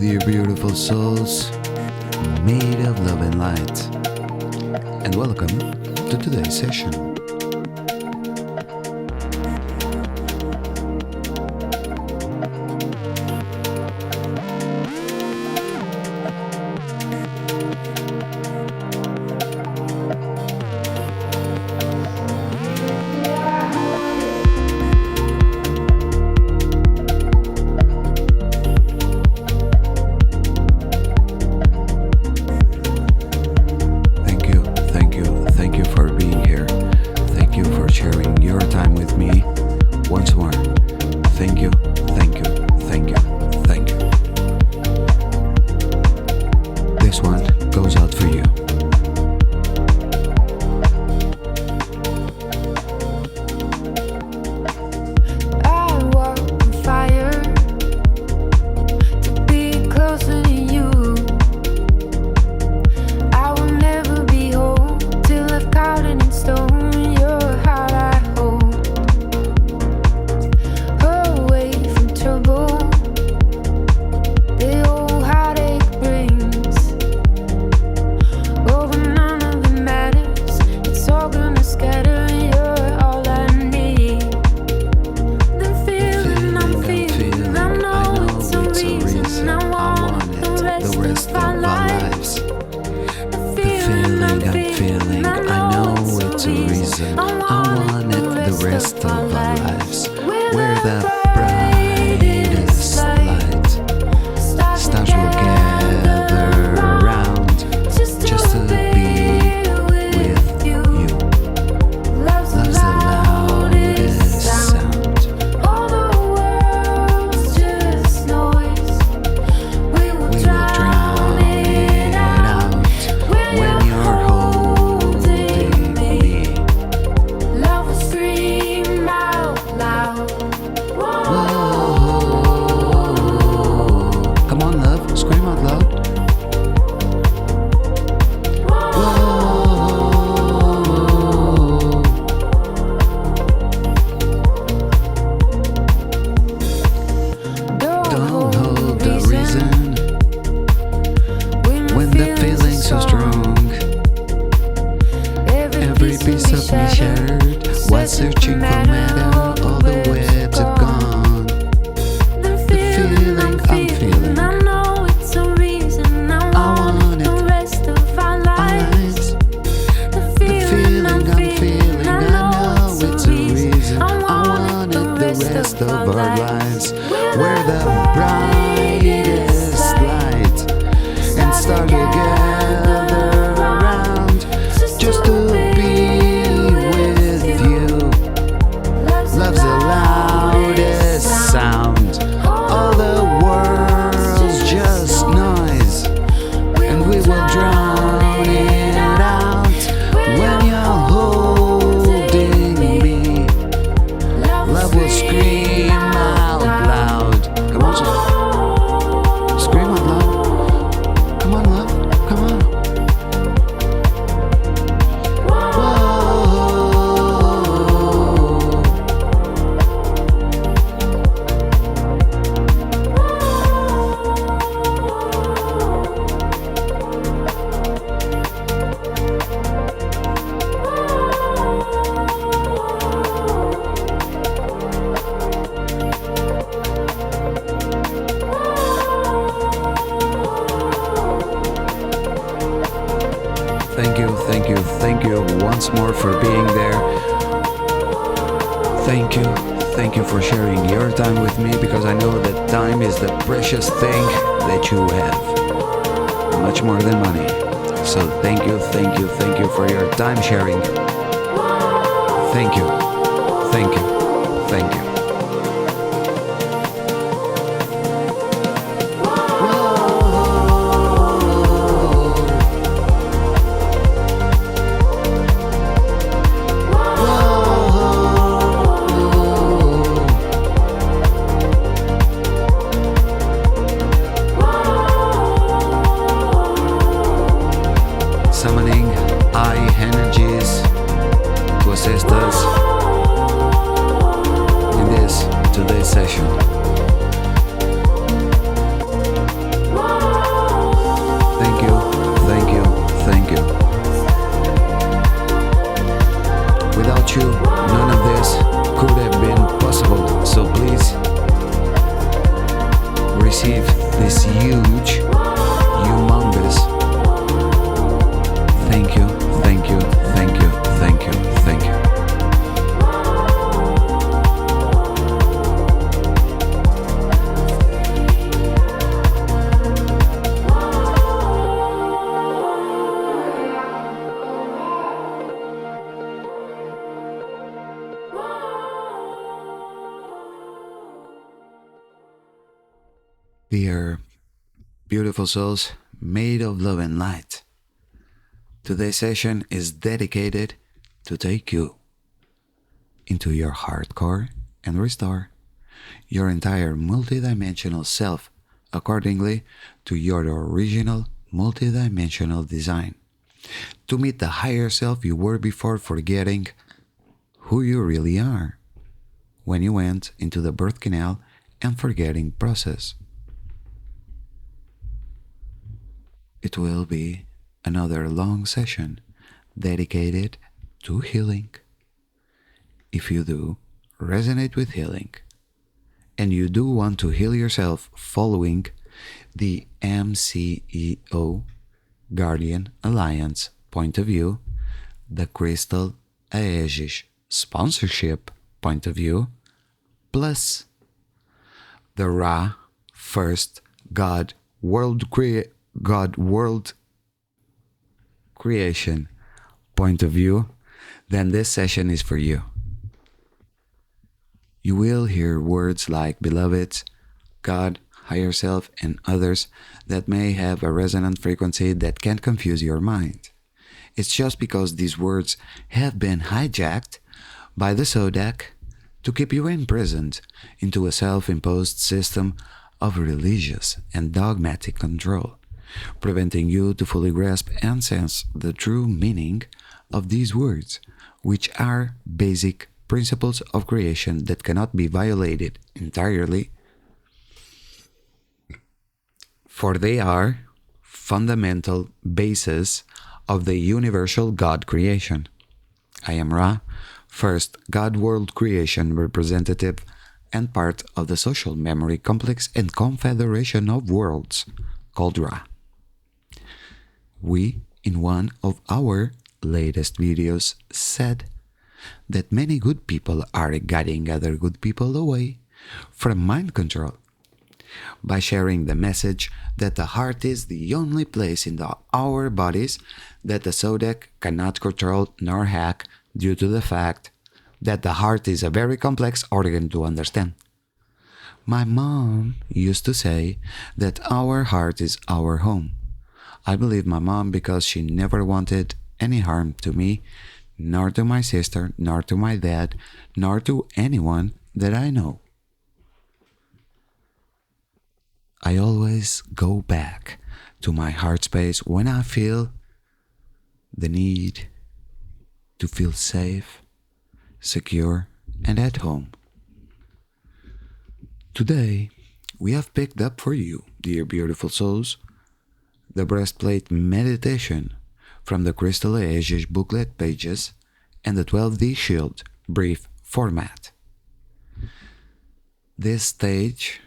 dear beautiful souls, made of love and light, and welcome to today's session. Thank you once more for being there. Thank you for sharing your time with me, because I know that time is the precious thing that you have, much more than money. So thank you for your time sharing. Thank you. Summoning high energies to assist us in today's session. Dear beautiful souls made of love and light, today's session is dedicated to take you into your heart core and restore your entire multidimensional self accordingly to your original multidimensional design, to meet the higher self you were before forgetting who you really are when you went into the birth canal and forgetting process. It will be another long session dedicated to healing. If you do resonate with healing, and you do want to heal yourself following the MCEO Guardian Alliance point of view, the Krystal Aegis sponsorship point of view, plus the Ra First God World Creation point of view, then this session is for you. You will hear words like beloveds, God, higher self, and others that may have a resonant frequency that can confuse your mind. It's just because these words have been hijacked by the SODAC to keep you imprisoned into a self-imposed system of religious and dogmatic control, preventing you to fully grasp and sense the true meaning of these words, which are basic principles of creation that cannot be violated entirely, for they are fundamental bases of the universal God creation. I am Ra, first God world creation representative and part of the social memory complex and confederation of worlds called Ra. We, in one of our latest videos, said that many good people are guiding other good people away from mind control by sharing the message that the heart is the only place in our bodies that the SODAC cannot control nor hack due to the fact that the heart is a very complex organ to understand. My mom used to say that our heart is our home. I believe my mom because she never wanted any harm to me, nor to my sister, nor to my dad, nor to anyone that I know. I always go back to my heart space when I feel the need to feel safe, secure, and at home. Today, we have picked up for you, dear beautiful souls, the breastplate meditation from the Krystal Aegis booklet pages and the 12D Shield brief format. This stage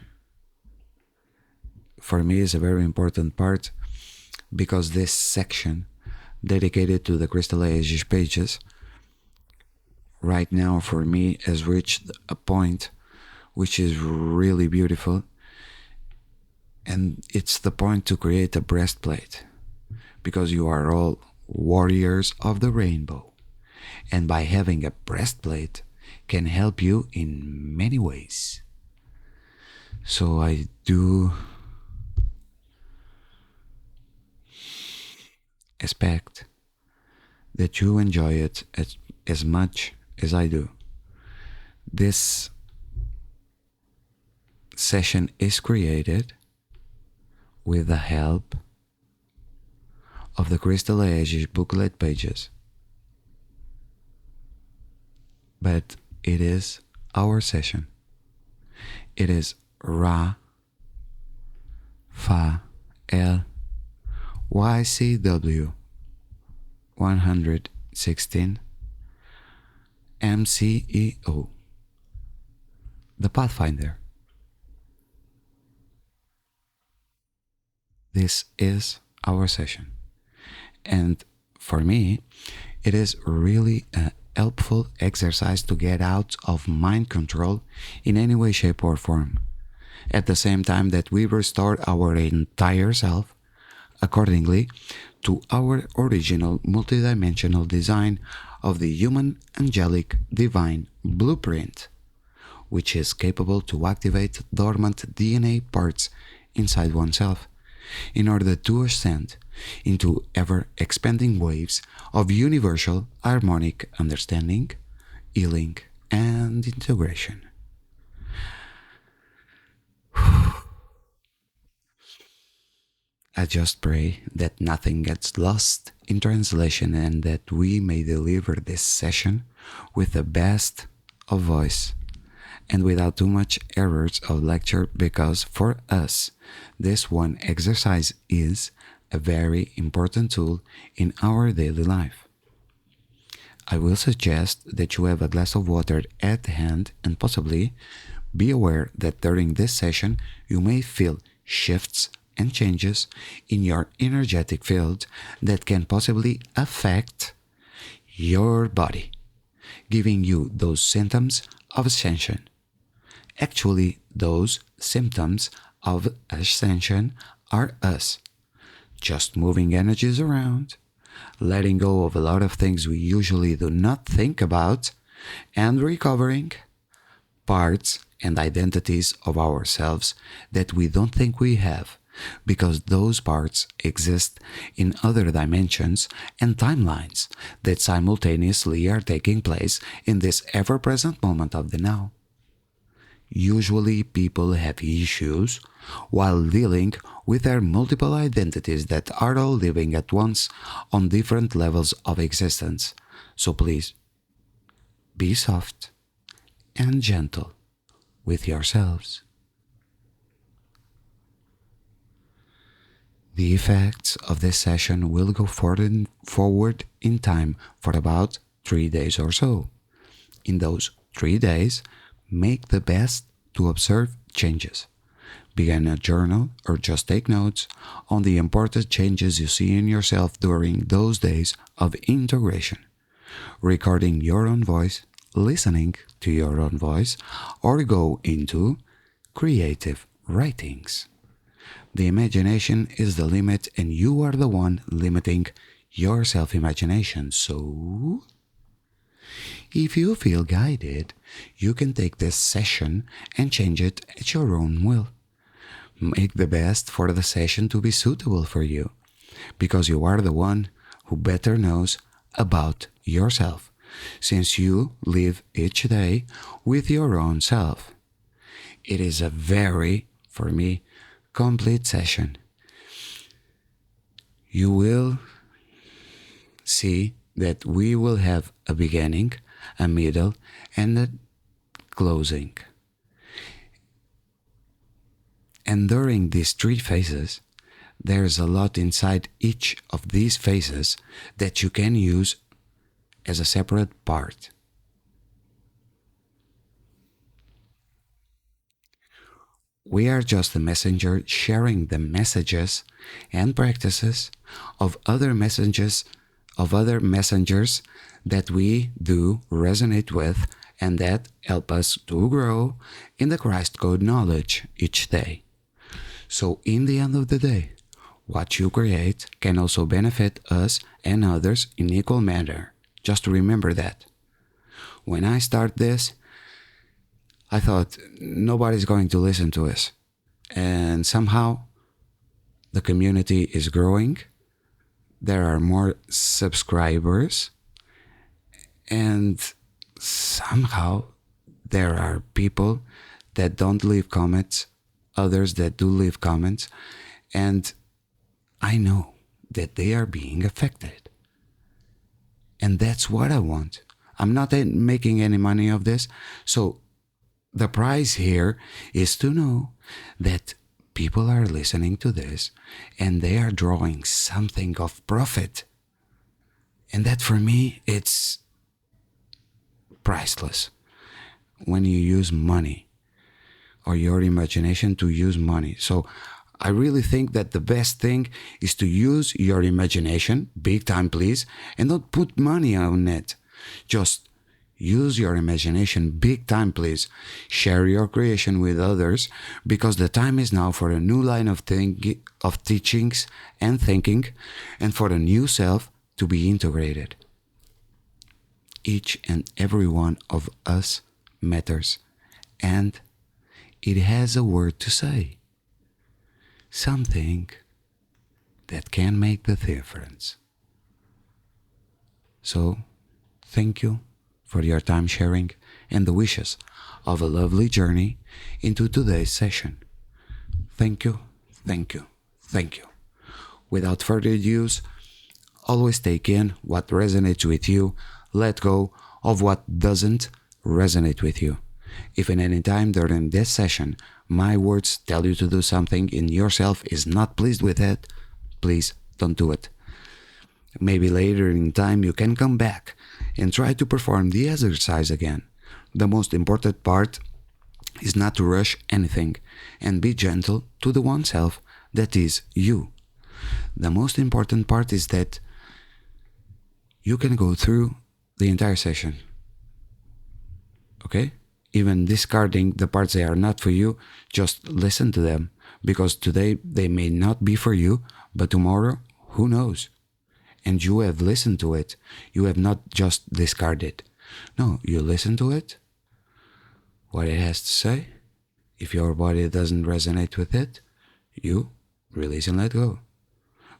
for me is a very important part because this section dedicated to the Krystal Aegis pages right now for me has reached a point which is really beautiful, and it's the point to create a breastplate because you are all warriors of the rainbow, and by having a breastplate can help you in many ways. So I do expect that you enjoy it as much as I do. This session is created with the help of the Krystal Aegis booklet pages, but it is our session. It is Ra, Fa, El, YCW 116 MCEO, the Pathfinder. This is our session, and for me, it is really a helpful exercise to get out of mind control in any way, shape, or form, at the same time that we restore our entire self accordingly to our original multidimensional design of the human angelic divine blueprint, which is capable to activate dormant DNA parts inside oneself in order to ascend into ever-expanding waves of universal harmonic understanding, healing, and integration. I just pray that nothing gets lost in translation and that we may deliver this session with the best of voice and without too much errors of lecture, because for us this one exercise is a very important tool in our daily life. I will suggest that you have a glass of water at hand and possibly be aware that during this session you may feel shifts and changes in your energetic field that can possibly affect your body, giving you those symptoms of ascension. Actually, those symptoms of ascension are us just moving energies around, letting go of a lot of things we usually do not think about, and recovering parts and identities of ourselves that we don't think we have, because those parts exist in other dimensions and timelines that simultaneously are taking place in this ever-present moment of the now. Usually people have issues while dealing with their multiple identities that are all living at once on different levels of existence. So please, be soft and gentle with yourselves. The effects of this session will go forward in time for about 3 days or so. In those 3 days, make the best to observe changes. Begin a journal or just take notes on the important changes you see in yourself during those days of integration. Recording your own voice, listening to your own voice, or go into creative writings. The imagination is the limit, and you are the one limiting your self-imagination. So, if you feel guided, you can take this session and change it at your own will. Make the best for the session to be suitable for you, because you are the one who better knows about yourself, since you live each day with your own self. It is a very, for me, complete session. You will see that we will have a beginning, a middle, and a closing. And during these 3 phases, there's a lot inside each of these phases that you can use as a separate part. We are just a messenger sharing the messages and practices of other messengers that we do resonate with and that help us to grow in the Christ code knowledge each day. So in the end of the day, what you create can also benefit us and others in equal manner. Just remember that. When I start this, I thought nobody's going to listen to us. And somehow the community is growing. There are more subscribers. And somehow there are people that don't leave comments, others that do leave comments. And I know that they are being affected. And that's what I want. I'm not making any money of this. So the prize here is to know that people are listening to this and they are drawing something of profit. And that for me, it's priceless. When you use money or your imagination to use money. So I really think that the best thing is to use your imagination, big time please, and don't put money on it. Just use your imagination big time please. Share your creation with others, because the time is now for a new line of teachings and thinking, and for the new self to be integrated. Each and every one of us matters, and it has a word to say. something that can make the difference. So, thank you for your time sharing and the wishes of a lovely journey into today's session. Thank you, thank you, thank you. Without further ado, always take in what resonates with you, let go of what doesn't resonate with you. If at any time during this session my words tell you to do something and yourself is not pleased with it, please don't do it. Maybe later in time you can come back and try to perform the exercise again. The most important part is not to rush anything and be gentle to the oneself that is you. The most important part is that you can go through the entire session. Okay? Even discarding the parts that are not for you, just listen to them, because today they may not be for you, but tomorrow, who knows? And you have listened to it. You have not just discarded. No, you listen to it, what it has to say. If your body doesn't resonate with it, you release and let go.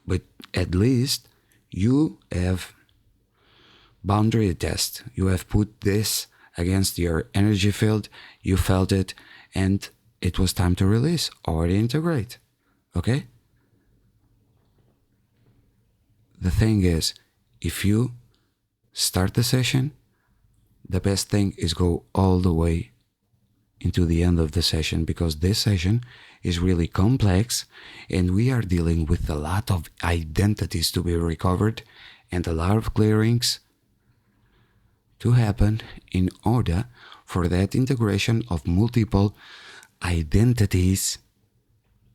But at least you have boundary test. You have put this against your energy field, you felt it, and it was time to release or integrate. Okay? The thing is, if you start the session, the best thing is go all the way into the end of the session, because this session is really complex and we are dealing with a lot of identities to be recovered and a lot of clearings to happen in order for that integration of multiple identities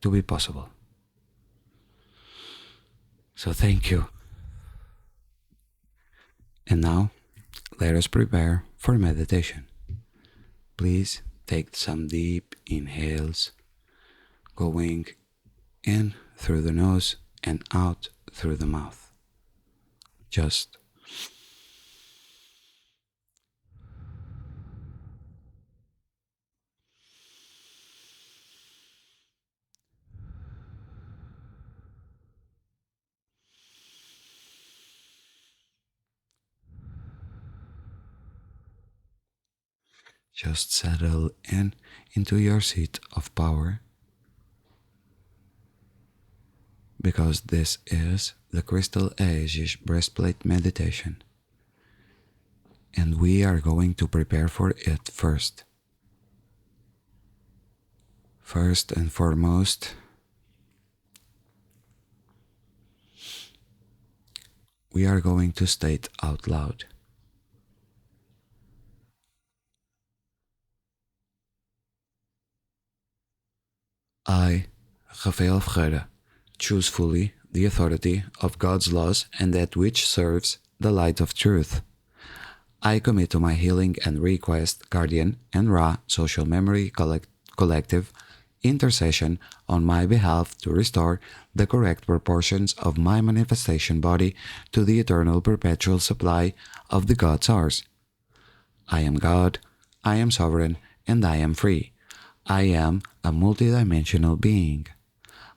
to be possible. So thank you. And now let us prepare for meditation. Please take some deep inhales, going in through the nose and out through the mouth. Just settle in into your seat of power, because this is the Krystal Aegis Breastplate meditation, and we are going to prepare for it first. First and foremost, we are going to state out loud: I, Rafael Ferreira, choose fully the authority of God's laws and that which serves the light of truth. I commit to my healing and request Guardian and Ra social memory collective intercession on my behalf to restore the correct proportions of my manifestation body to the eternal perpetual supply of the God Source. I am God, I am sovereign, and I am free. I am a multidimensional being.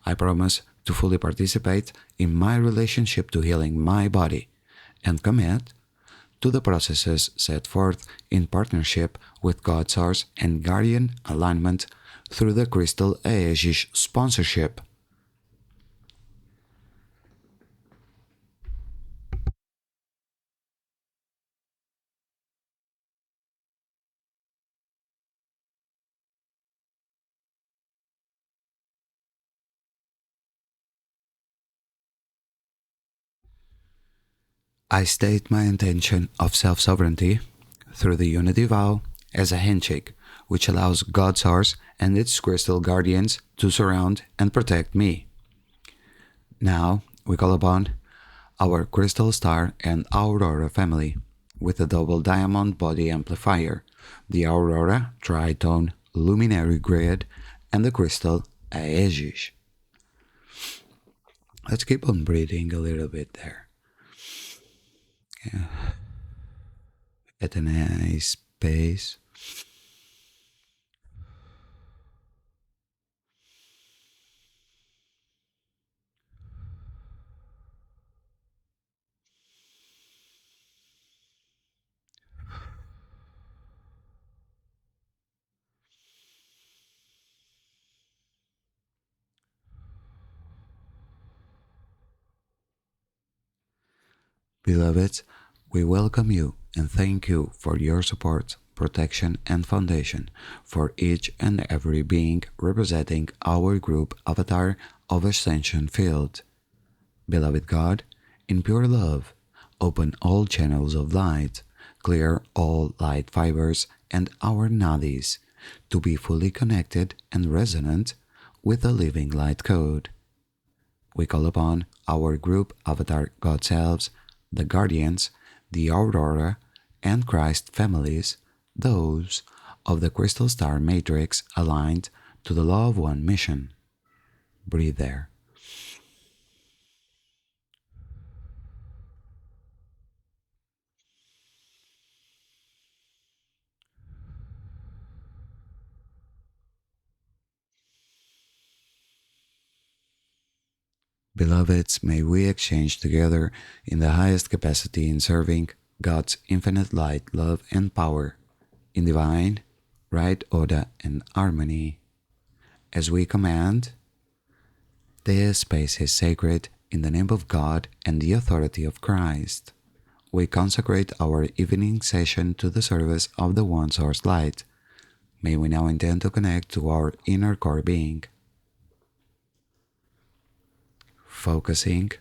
I promise to fully participate in my relationship to healing my body and commit to the processes set forth in partnership with God Source and Guardian alignment through the Krystal Aegis sponsorship. I state my intention of self-sovereignty through the Unity Vow as a handshake, which allows God Source and its crystal guardians to surround and protect me. Now we call upon our Crystal Star and Aurora family with the double diamond body amplifier, the Aurora Tritone Luminary Grid, and the Krystal Aegis. Let's keep on breathing a little bit there. Yeah. At a nice pace. Beloveds, we welcome you and thank you for your support, protection, and foundation for each and every being representing our group avatar of Ascension Field. Beloved God, in pure love, open all channels of light, clear all light fibers and our nadis to be fully connected and resonant with the living light code. We call upon our group avatar God selves, the Guardians, the Aurora, and Christ families, those of the Crystal Star Matrix aligned to the Law of One mission. Breathe there. Beloveds, may we exchange together in the highest capacity in serving God's infinite light, love, and power, in divine, right order, and harmony. As we command, this space is sacred in the name of God and the authority of Christ. We consecrate our evening session to the service of the One Source Light. May we now intend to connect to our inner core being. Focusing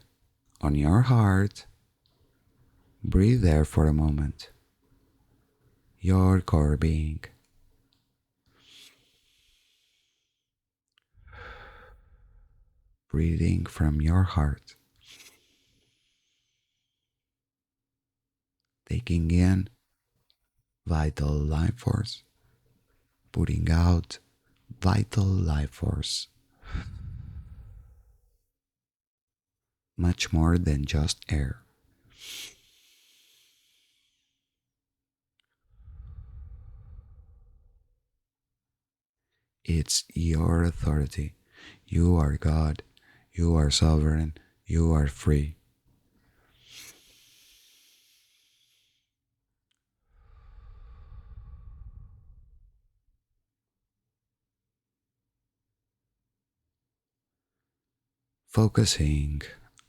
on your heart, breathe there for a moment. Your core being. Breathing from your heart. Taking in vital life force. Putting out vital life force. Much more than just air. It's your authority. You are God. You are sovereign. You are free. Focusing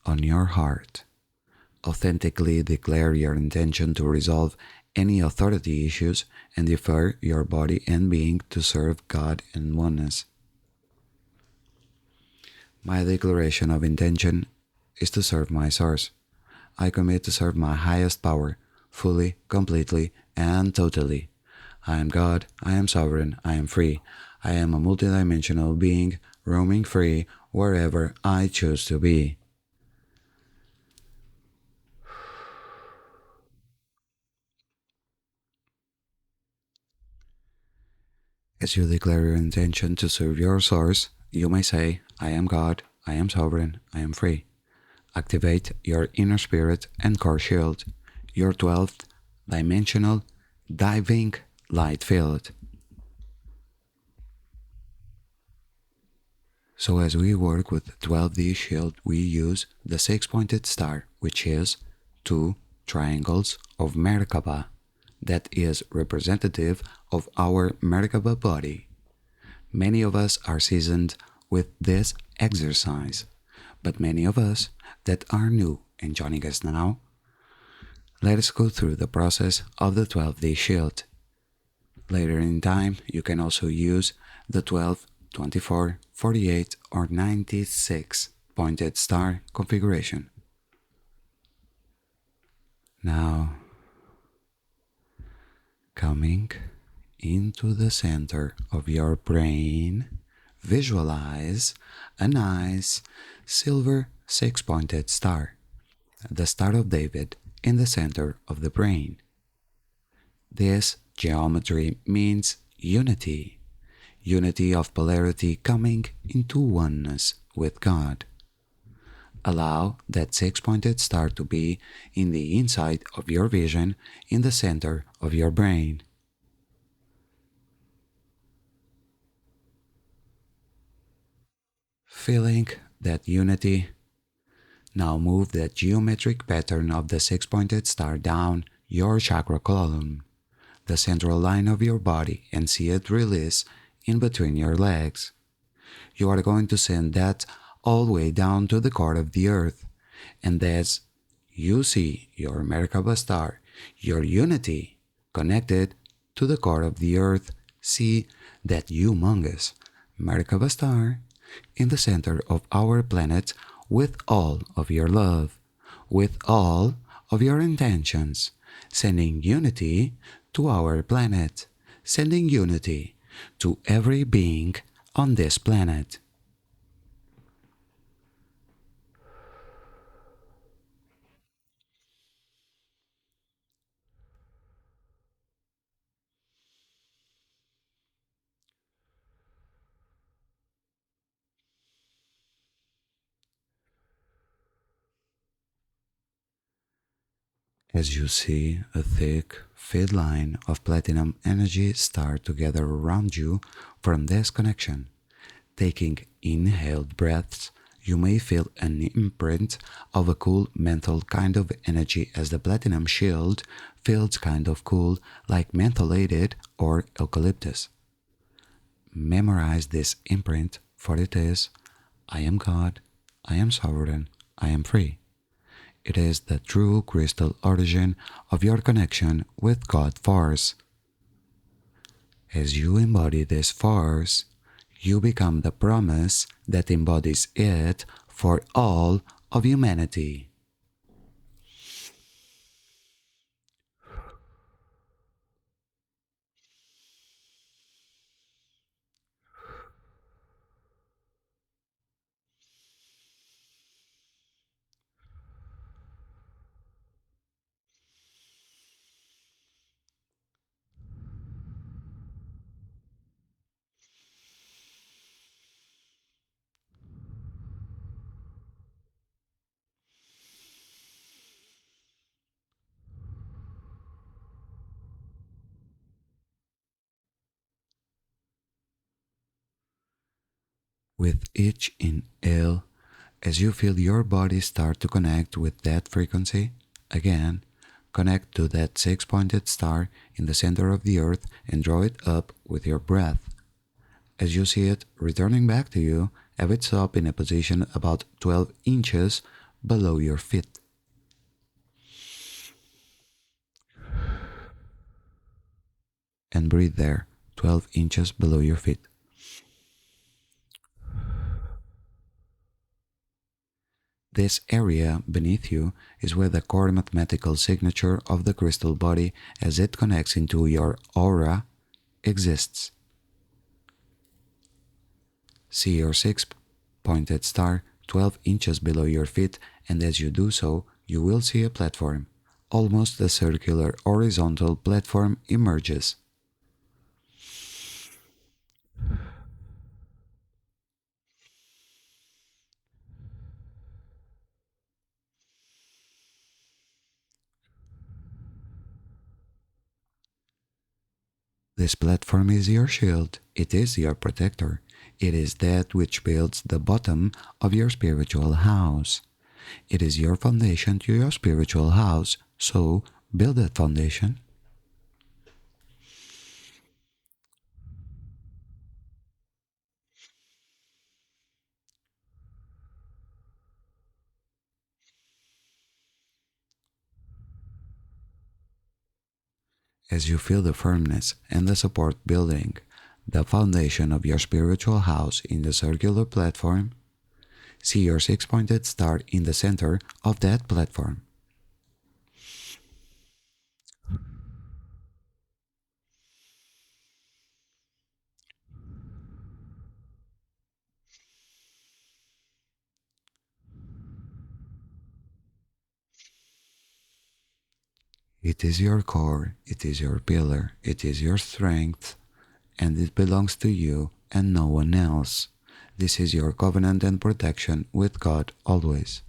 on your heart. Authentically declare your intention to resolve any authority issues and defer your body and being to serve God and oneness. My declaration of intention is to serve my source. I commit to serve my highest power, fully, completely, and totally. I am God, I am sovereign, I am free. I am a multidimensional being, roaming free wherever I choose to be. As you declare your intention to serve your source, you may say, I am God, I am sovereign, I am free. Activate your inner spirit and core shield, your 12th dimensional diving light field. So as we work with 12D shield, we use the 6-pointed star, which is 2 triangles of Merkaba, that is representative of our Merkaba body. Many of us are seasoned with this exercise, but many of us that are new and joining us now, let us go through the process of the 12D shield. Later in time, you can also use the 12, 24, 48, or 96 pointed star configuration. Now, coming into the center of your brain, visualize a nice silver 6-pointed star, the Star of David, in the center of the brain. This geometry means unity, unity of polarity coming into oneness with God. Allow that 6-pointed star to be in the inside of your vision, in the center of your brain. Feeling that unity, now move that geometric pattern of the 6-pointed star down your chakra column, the central line of your body, and see it release in between your legs. You are going to send that all the way down to the core of the earth, and as you see your Merkaba star, your unity, connected to the core of the earth. See that humongous Merkaba star in the center of our planet with all of your love, with all of your intentions, sending unity to our planet, sending unity to every being on this planet. As you see a thick, fed line of platinum energy start to gather around you from this connection, taking inhaled breaths, you may feel an imprint of a cool mental kind of energy as the platinum shield feels kind of cool like mentholated or eucalyptus. Memorize this imprint, for it is I am God, I am sovereign, I am free. It is the true crystal origin of your connection with God force. As you embody this force, you become the promise that embodies it for all of humanity. With each inhale, as you feel your body start to connect with that frequency, again, connect to that six-pointed star in the center of the earth and draw it up with your breath. As you see it returning back to you, have it stop in a position about 12 inches below your feet. And breathe there, 12 inches below your feet. This area beneath you is where the core mathematical signature of the crystal body as it connects into your aura exists. See your six-pointed star 12 inches below your feet, and as you do so, you will see a platform. Almost a circular horizontal platform emerges. This platform is your shield, it is your protector, it is that which builds the bottom of your spiritual house. It is your foundation to your spiritual house, so build that foundation. As you feel the firmness and the support building, the foundation of your spiritual house in the circular platform, see your six-pointed star in the center of that platform. It is your core, it is your pillar, it is your strength, and it belongs to you and no one else. This is your covenant and protection with God always.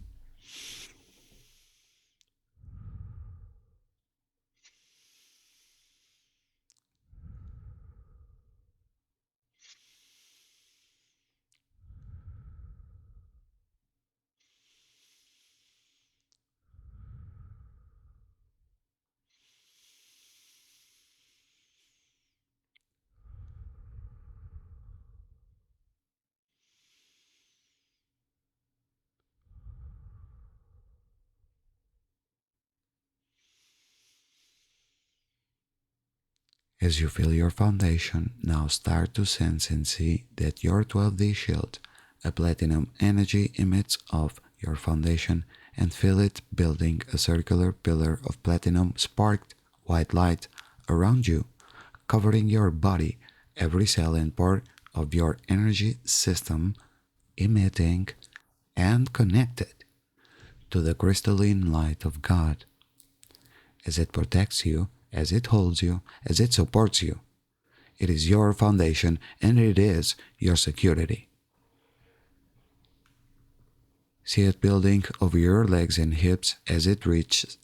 As you feel your foundation, now start to sense and see that your 12D shield, a platinum energy, emits off your foundation, and feel it building a circular pillar of platinum sparked white light around you, covering your body, every cell and part of your energy system, emitting and connected to the crystalline light of God, as it protects you, as it holds you, as it supports you. It is your foundation and it is your security. See it building over your legs and hips as it reaches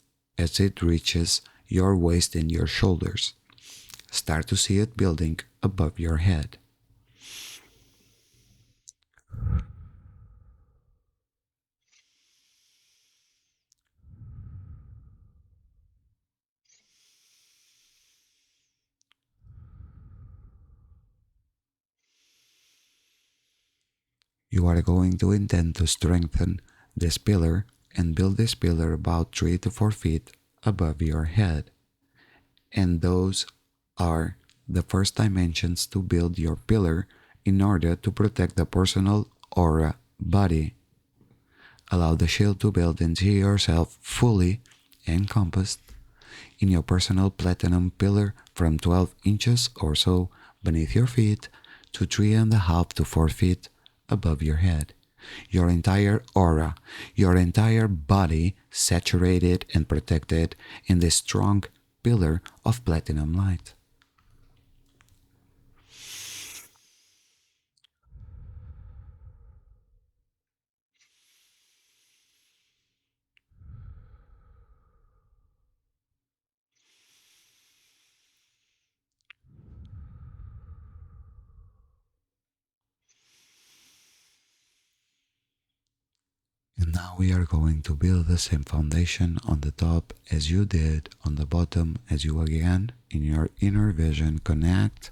your waist and your shoulders. Start to see it building above your head. You are going to intend to strengthen this pillar and build this pillar about 3 to 4 feet above your head. And those are the first dimensions to build your pillar in order to protect the personal aura body. Allow the shield to build and see yourself fully encompassed in your personal platinum pillar from 12 inches or so beneath your feet to 3.5 to 4 feet above your head. Your entire aura, your entire body saturated and protected in this strong pillar of platinum light. And now we are going to build the same foundation on the top as you did on the bottom, as you again in your inner vision connect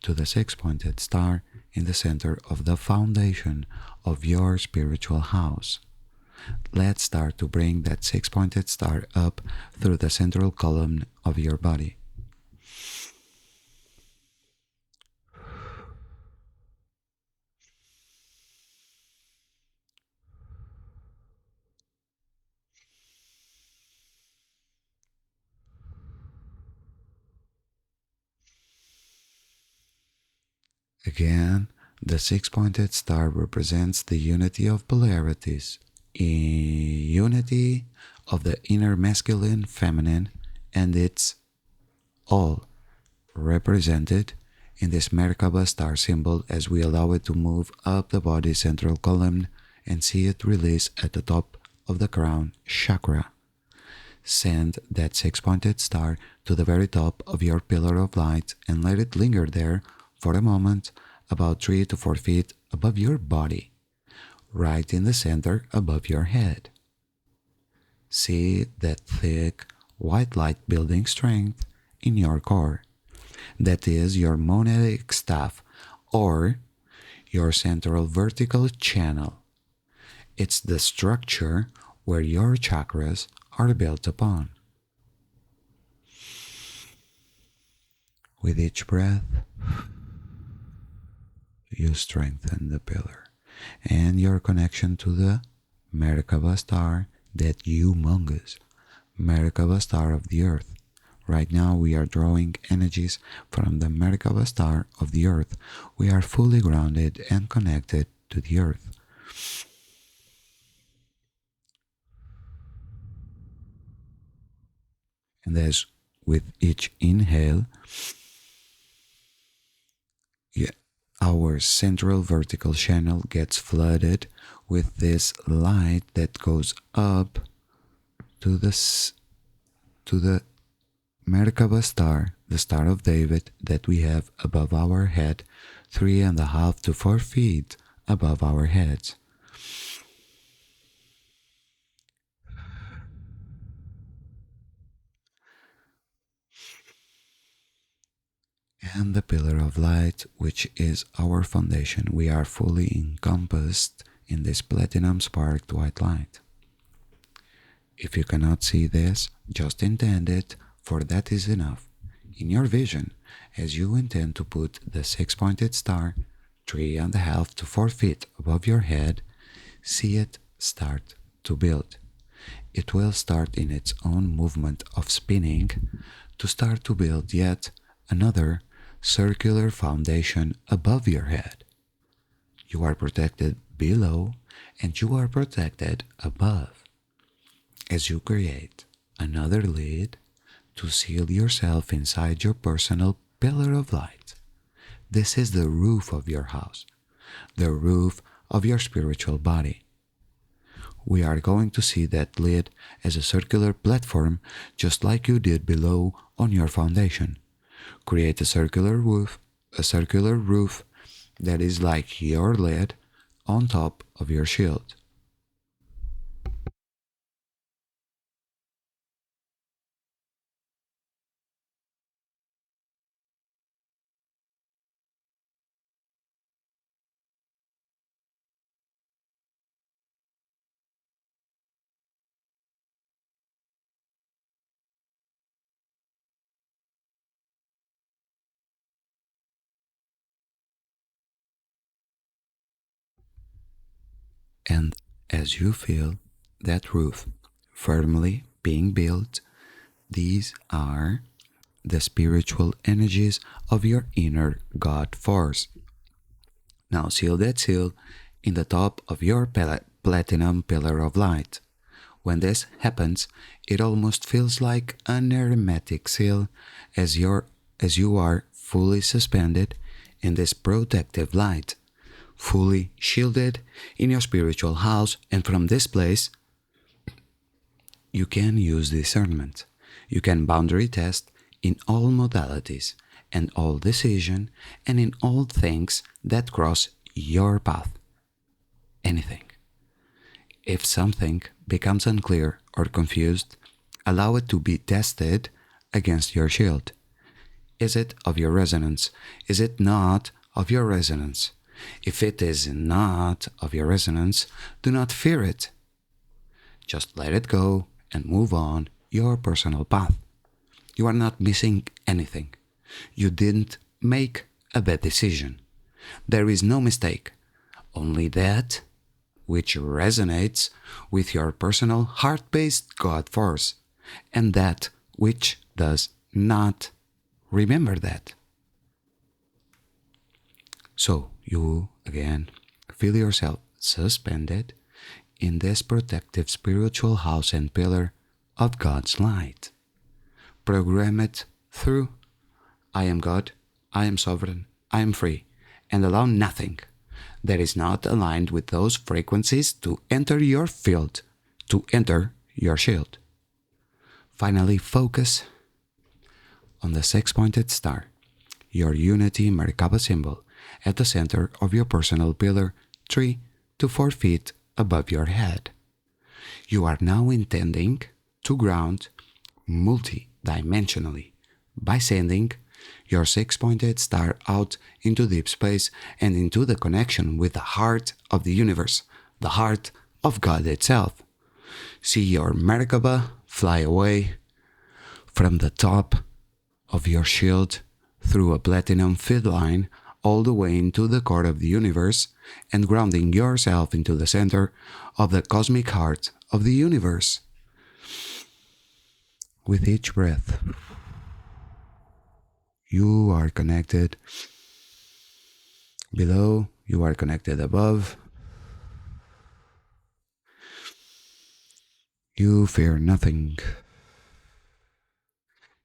to the six-pointed star in the center of the foundation of your spiritual house. Let's start to bring that six-pointed star up through the central column of your body. Again, the six-pointed star represents the unity of polarities, unity of the inner masculine, feminine, and it's all represented in this Merkaba star symbol as we allow it to move up the body's central column and see it release at the top of the crown chakra. Send that six-pointed star to the very top of your pillar of light and let it linger there for a moment, about 3 to 4 feet above your body, right in the center above your head. See that thick white light building strength in your core. That is your monadic staff or your central vertical channel. It's the structure where your chakras are built upon. With each breath, you strengthen the pillar and your connection to the Merkaba star, that humongous Merkaba star of the earth. Right now we are drawing energies from the Merkaba star of the earth. We are fully grounded and connected to the earth. And as with each inhale, our central vertical channel gets flooded with this light that goes up to the Merkaba star, the Star of David that we have above our head, 3.5 to 4 feet above our heads. And the pillar of light, which is our foundation, we are fully encompassed in this platinum sparked white light. If you cannot see this, just intend it, for that is enough. in your vision as you intend to put the 6-pointed star 3.5 to 4 feet above your head. See it start to build. It will start in its own movement of spinning to start to build yet another circular foundation above your head. You are protected below and you are protected above as you create another lid to seal yourself inside your personal pillar of light. This is the roof of your house, the roof of your spiritual body. We are going to see that lid as a circular platform just like you did below on your foundation. Create a circular roof that is like your lid on top of your shield. And as you feel that roof firmly being built, these are the spiritual energies of your inner God force. Now seal that seal in the top of your platinum pillar of light. When this happens, it almost feels like an hermetic seal as you are fully suspended in this protective light, fully shielded in your spiritual house, and from this place you can use discernment. You can boundary test in all modalities and all decision and in all things that cross your path. Anything. If something becomes unclear or confused, allow it to be tested against your shield. Is it of your resonance? Is it not of your resonance? If it is not of your resonance, do not fear it. Just let it go and move on your personal path. You are not missing anything. You didn't make a bad decision. There is no mistake, only that which resonates with your personal heart-based God force, and that which does not. Remember that. So you again feel yourself suspended in this protective spiritual house and pillar of God's light. Program it through I am God, I am sovereign, I am free, and allow nothing that is not aligned with those frequencies to enter your field, to enter your shield. Finally, focus on the 6-pointed star, your Unity Merkaba symbol, at the center of your personal pillar, 3 to 4 feet above your head. You are now intending to ground multidimensionally by sending your 6-pointed star out into deep space and into the connection with the heart of the universe, the heart of God itself. See your Merkaba fly away from the top of your shield through a platinum feed line all the way into the core of the universe and grounding yourself into the center of the cosmic heart of the universe. With each breath, you are connected below, you are connected above. You fear nothing.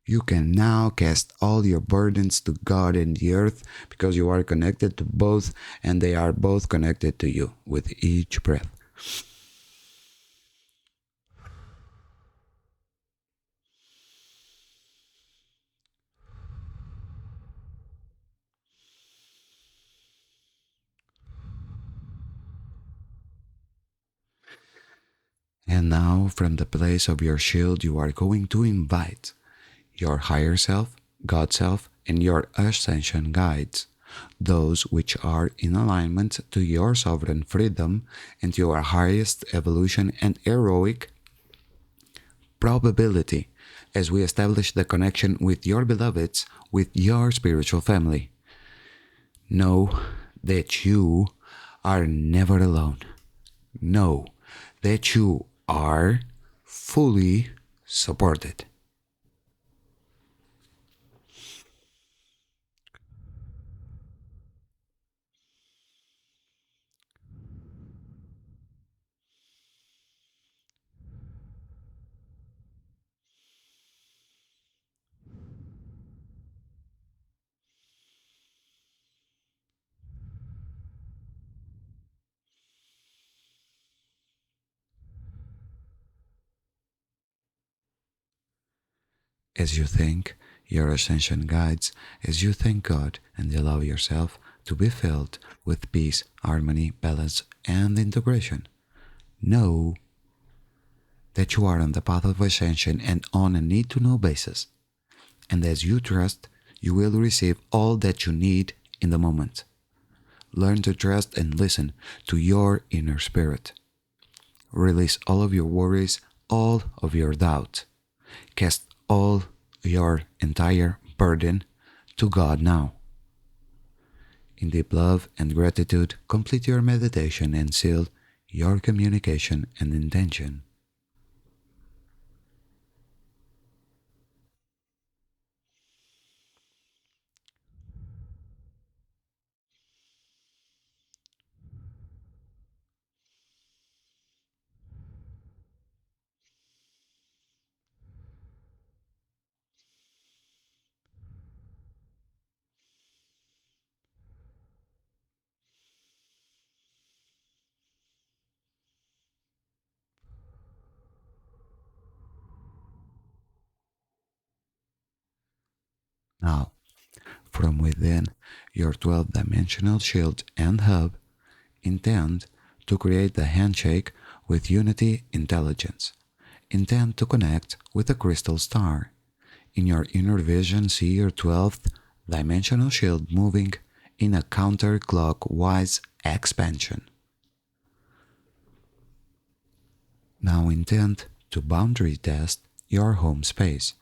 You can now cast all your burdens to God and the earth because you are connected to both and they are both connected to you with each breath. And now, from the place of your shield, you are going to invite your higher self, God self, and your ascension guides, those which are in alignment to your sovereign freedom and your highest evolution and heroic probability as we establish the connection with your beloveds, with your spiritual family. Know that you are never alone. Know that you are fully supported. As you thank your ascension guides, as you thank God and allow yourself to be filled with peace, harmony, balance, and integration, know that you are on the path of ascension and on a need to know basis. And as you trust, you will receive all that you need in the moment. Learn to trust and listen to your inner spirit. Release all of your worries, all of your doubt. Cast all your entire burden to God now. In deep love and gratitude, complete your meditation and seal your communication and intention. Now, from within your 12-dimensional shield and hub, intend to create the handshake with unity intelligence. Intend to connect with the crystal star. In your inner vision, see your 12th dimensional shield moving in a counterclockwise expansion. Now intend to boundary test your home space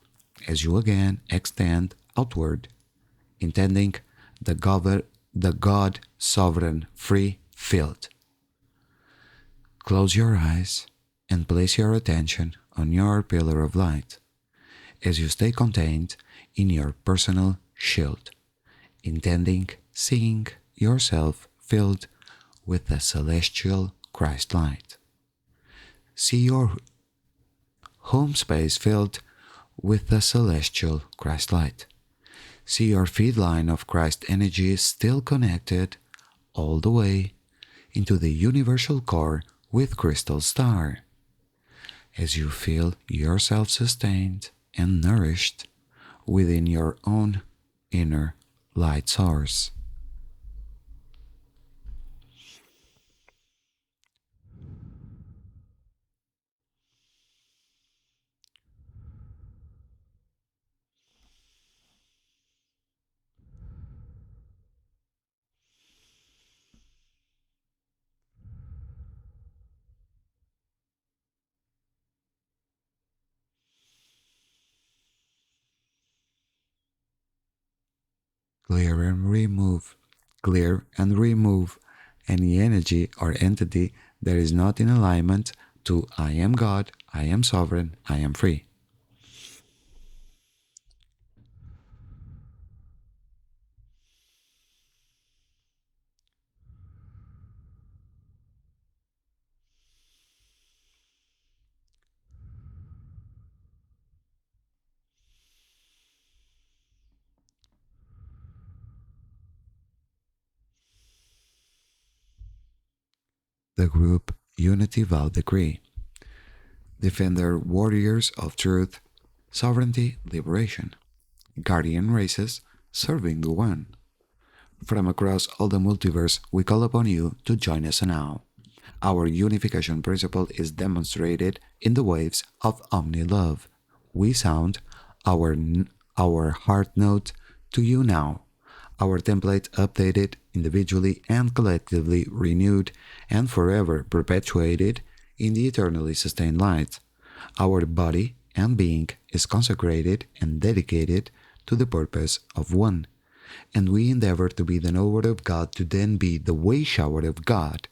as you again extend outward, intending the God sovereign free field. Close your eyes and place your attention on your pillar of light as you stay contained in your personal shield, intending seeing yourself filled with the celestial Christ light. See your home space filled with the celestial Christ light. See your feed line of Christ energy still connected all the way into the universal core with crystal star. As you feel yourself sustained and nourished within your own inner light source. Clear and remove. Clear and remove any energy or entity that is not in alignment to I am God, I am sovereign, I am free. The group Unity Vow Decree. Defender warriors of truth, sovereignty, liberation. Guardian races, serving the one. From across all the multiverse, we call upon you to join us now. Our unification principle is demonstrated in the waves of Omni Love. We sound our heart note to you now. Our template updated, individually and collectively renewed, and forever perpetuated in the eternally sustained light. Our body and being is consecrated and dedicated to the purpose of one, and we endeavor to be the knower of God to then be the way shower of God.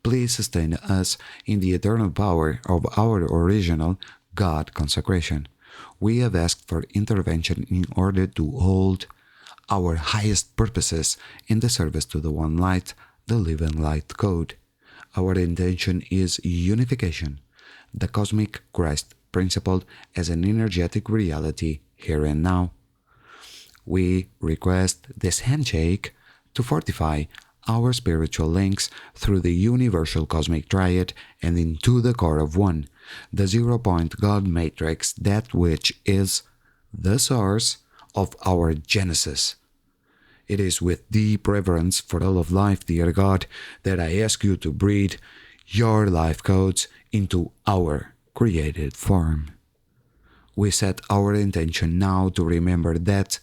Please sustain us in the eternal power of our original God consecration. We have asked for intervention in order to hold our highest purposes in the service to the one light, the living light code. Our intention is unification, the cosmic Christ principle as an energetic reality here and now. We request this handshake to fortify our spiritual links through the universal cosmic triad and into the core of one, the zero-point God matrix, that which is the source of our genesis. It is with deep reverence for all of life, dear God, that I ask you to breathe your life codes into our created form. We set our intention now to remember that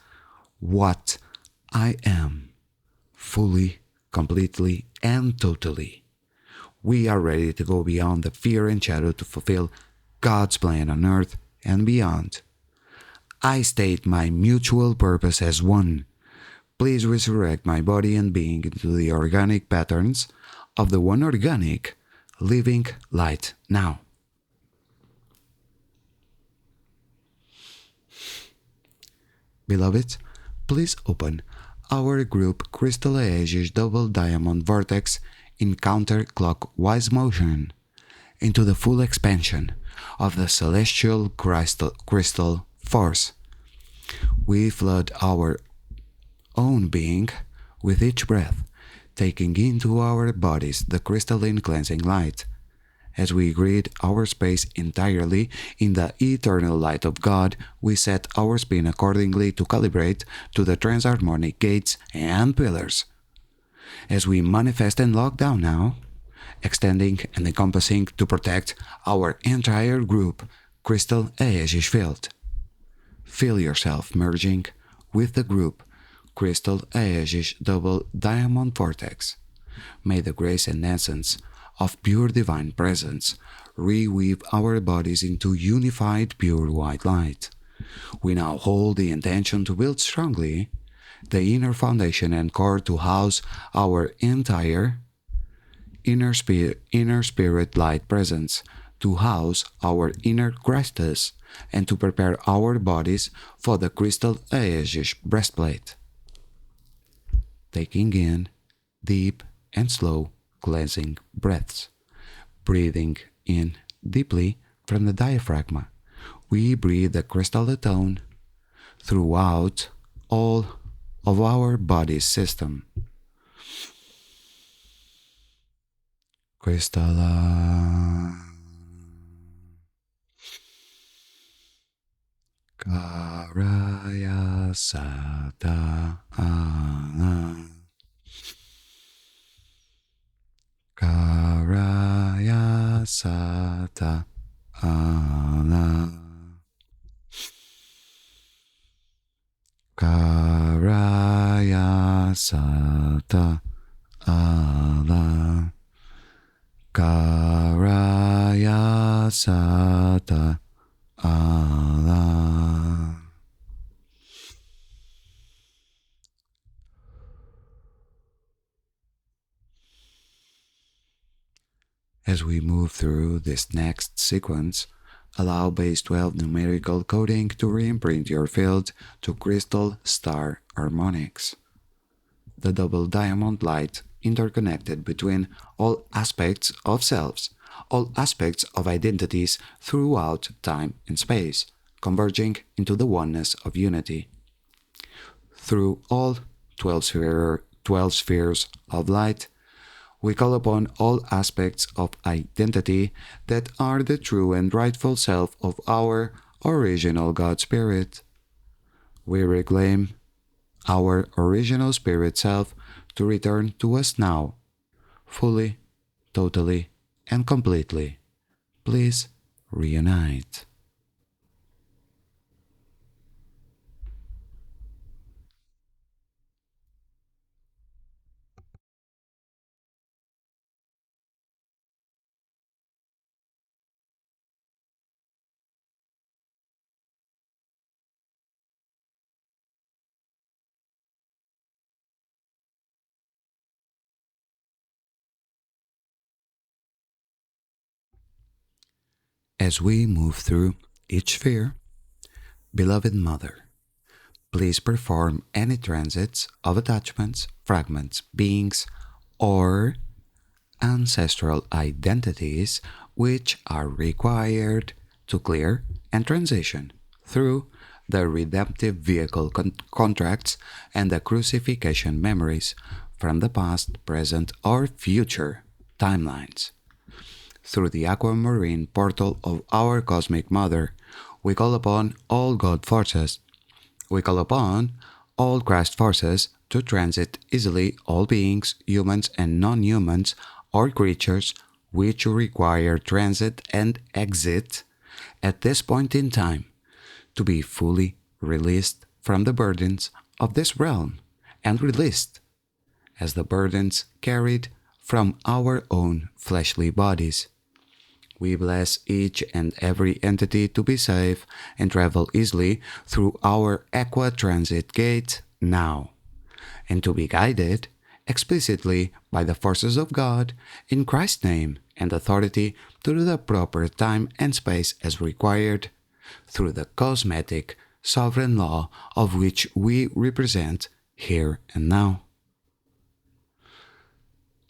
what I am, fully, completely, and totally. We are ready to go beyond the fear and shadow to fulfill God's plan on earth and beyond. I state my mutual purpose as one. Please resurrect my body and being into the organic patterns of the one organic, living light now. Beloved, please open our group Krystal Aegis Double Diamond Vortex in counterclockwise motion into the full expansion of the celestial crystal force. We flood our own being with each breath, taking into our bodies the crystalline cleansing light. As we grid our space entirely in the eternal light of God, we set our spin accordingly to calibrate to the transharmonic gates and pillars. As we manifest and lock down now, extending and encompassing to protect our entire group, Krystal Aegis field. Feel yourself merging with the group Krystal Aegis Double Diamond Vortex. May the grace and essence of pure divine presence reweave our bodies into unified pure white light. We now hold the intention to build strongly the inner foundation and core to house our entire inner spirit light presence, to house our inner Christus, and to prepare our bodies for the Krystal Aegis Breastplate. Taking in deep and slow cleansing breaths, breathing in deeply from the diaphragm. We breathe the crystal tone throughout all of our body system. Krystala Karaya Sata Ana Karaya Sata Ana Karaya Sata Ana Karaya Sata Ana. As we move through this next sequence, allow base 12 numerical coding to reimprint your field to crystal star harmonics. The double diamond light interconnected between all aspects of selves, all aspects of identities throughout time and space, converging into the oneness of unity. Through all 12 spheres of light, we call upon all aspects of identity that are the true and rightful self of our original God Spirit. We reclaim our original Spirit self to return to us now, fully, totally, and completely. Please reunite. As we move through each sphere, beloved Mother, please perform any transits of attachments, fragments, beings, or ancestral identities which are required to clear and transition through the redemptive vehicle contracts and the crucifixion memories from the past, present, or future timelines. Through the aquamarine portal of our cosmic mother, we call upon all God forces. We call upon all Christ forces to transit easily all beings, humans and non-humans, or creatures which require transit and exit at this point in time to be fully released from the burdens of this realm and released as the burdens carried from our own fleshly bodies. We bless each and every entity to be safe and travel easily through our Aqua Transit Gate now, and to be guided explicitly by the forces of God in Christ's name and authority to the proper time and space as required through the cosmetic sovereign law of which we represent here and now.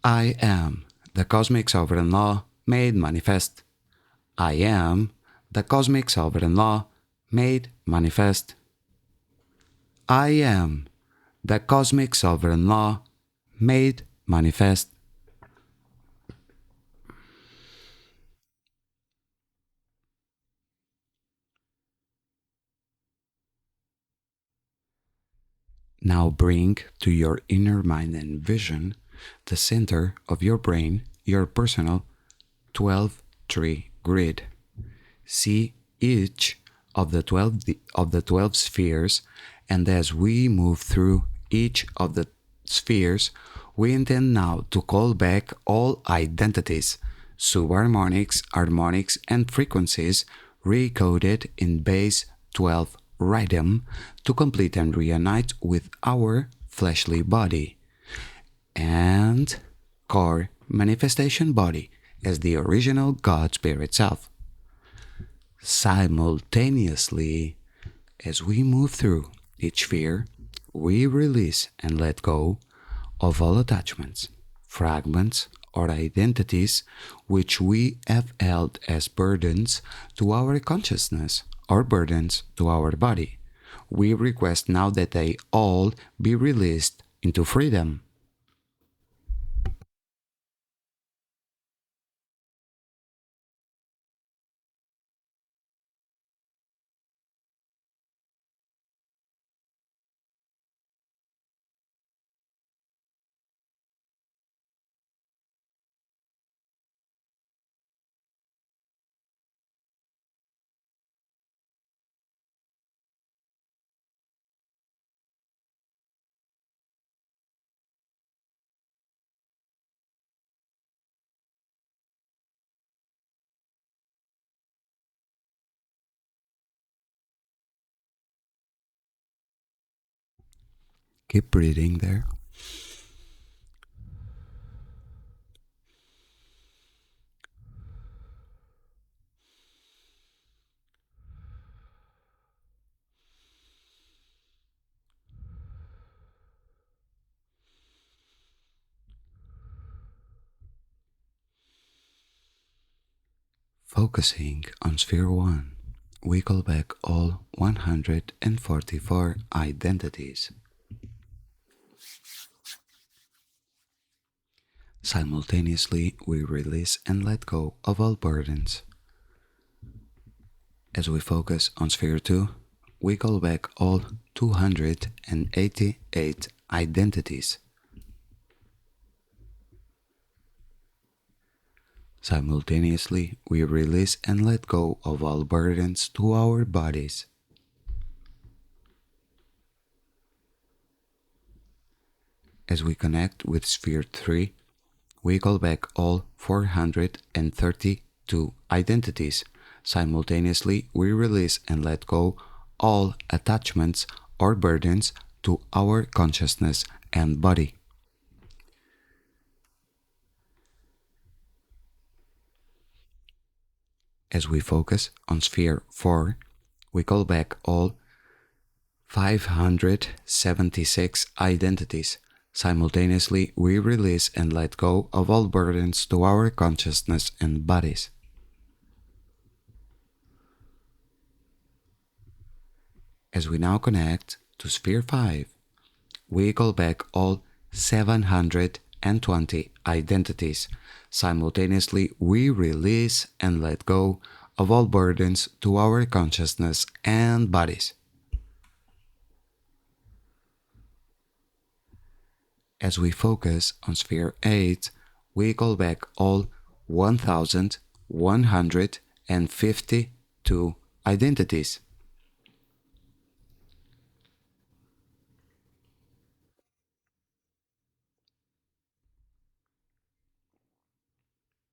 I am the cosmic sovereign law made manifest. I am the cosmic sovereign law made manifest. I am the cosmic sovereign law made manifest. Now bring to your inner mind and vision the center of your brain, your personal 12-tree grid. See each of the 12 spheres, and as we move through each of the spheres, we intend now to call back all identities, subharmonics, harmonics, and frequencies recoded in base 12 rhythm to complete and reunite with our fleshly body and core manifestation body as the original God Spirit self. Simultaneously, as we move through each sphere, we release and let go of all attachments, fragments, or identities which we have held as burdens to our consciousness or burdens to our body. We request now that they all be released into freedom. Keep breathing there. Focusing on sphere 1, we call back all 144 identities. Simultaneously, we release and let go of all burdens. As we focus on sphere 2, we call back all 288 identities. Simultaneously, we release and let go of all burdens to our bodies. As we connect with sphere 3, we call back all 432 identities. Simultaneously, we release and let go all attachments or burdens to our consciousness and body. As we focus on sphere 4, we call back all 576 identities. Simultaneously, we release and let go of all burdens to our consciousness and bodies. As we now connect to sphere 5, we call back all 720 identities. Simultaneously, we release and let go of all burdens to our consciousness and bodies. As we focus on sphere 8, we call back all 1,152 identities.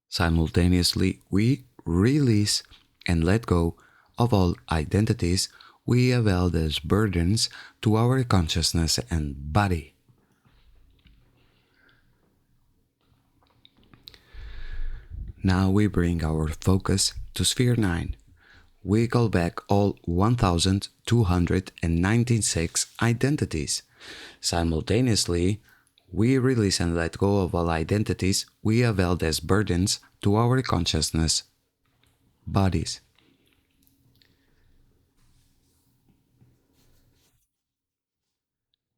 Simultaneously, we release and let go of all identities we have held as burdens to our consciousness and body. Now we bring our focus to sphere 9. We call back all 1,296 identities. Simultaneously, we release and let go of all identities we have held as burdens to our consciousness bodies.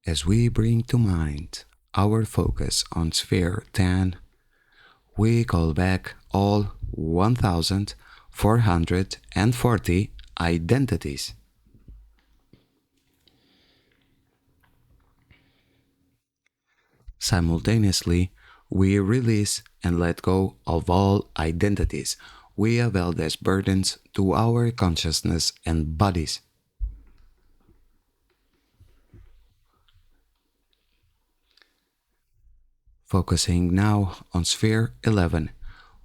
As we bring to mind our focus on sphere 10, we call back all 1,440 identities. Simultaneously, we release and let go of all identities we have held as burdens to our consciousness and bodies. Focusing now on sphere 11,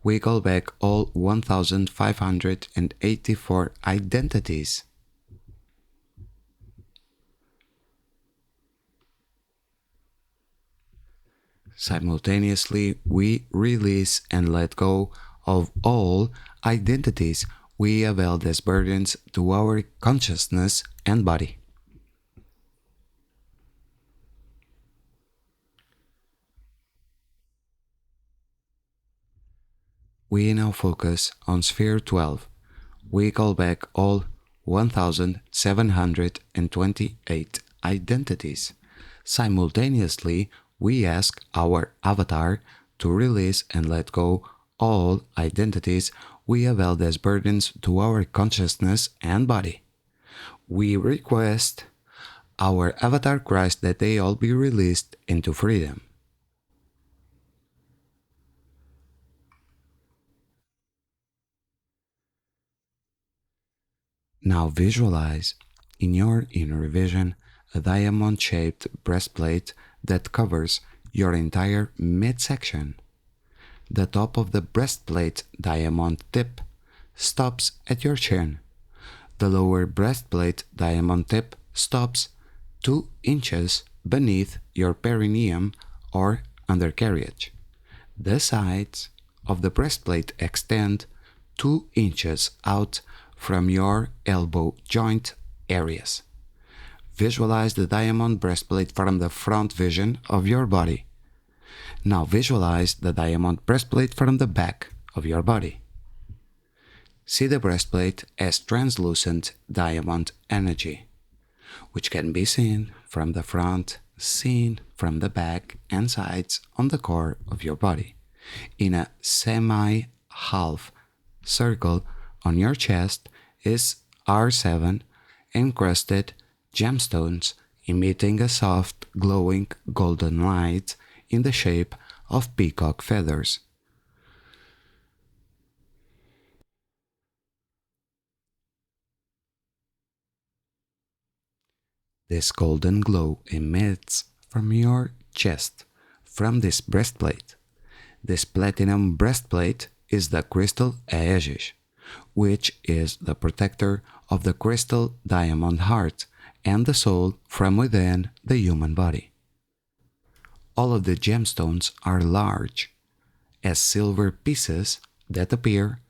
we call back all 1,584 identities. Simultaneously, we release and let go of all identities we have held as burdens to our consciousness and body. We now focus on sphere 12. We call back all 1,728 identities. Simultaneously, we ask our avatar to release and let go all identities we have held as burdens to our consciousness and body. We request our avatar Christ that they all be released into freedom. Now visualize in your inner vision a diamond-shaped breastplate that covers your entire midsection. The top of the breastplate diamond tip stops at your chin. The lower breastplate diamond tip stops 2 inches beneath your perineum or undercarriage. The sides of the breastplate extend 2 inches out from your elbow joint areas. Visualize the diamond breastplate from the front vision of your body. Now visualize the diamond breastplate from the back of your body. See the breastplate as translucent diamond energy, which can be seen from the front, seen from the back and sides on the core of your body. In a semi-half circle on your chest is R7 encrusted gemstones emitting a soft, glowing golden light in the shape of peacock feathers. This golden glow emits from your chest, from this breastplate. This platinum breastplate is the Krystal Aegis, which is the protector of the crystal diamond heart and the soul from within the human body. All of the gemstones are large, as silver pieces that appear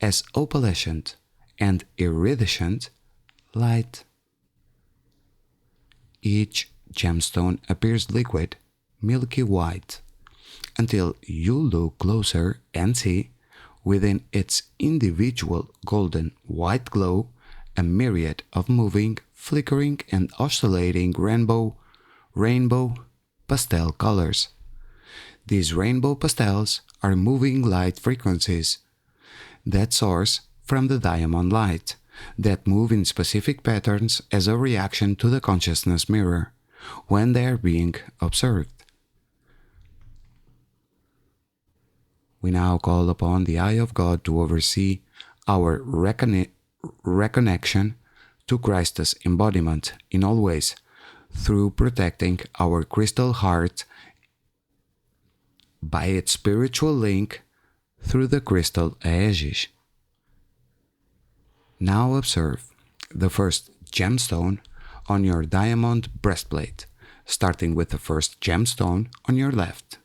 as opalescent and iridescent light. Each gemstone appears liquid, milky white, until you look closer and see, within its individual golden white glow, a myriad of moving, flickering, and oscillating rainbow pastel colors. These rainbow pastels are moving light frequencies that source from the diamond light, that move in specific patterns as a reaction to the consciousness mirror when they are being observed. We now call upon the eye of God to oversee our reconnection to Christ's embodiment in all ways, through protecting our crystal heart by its spiritual link through the Krystal Aegis. Now observe the first gemstone on your diamond breastplate, starting with the first gemstone on your left.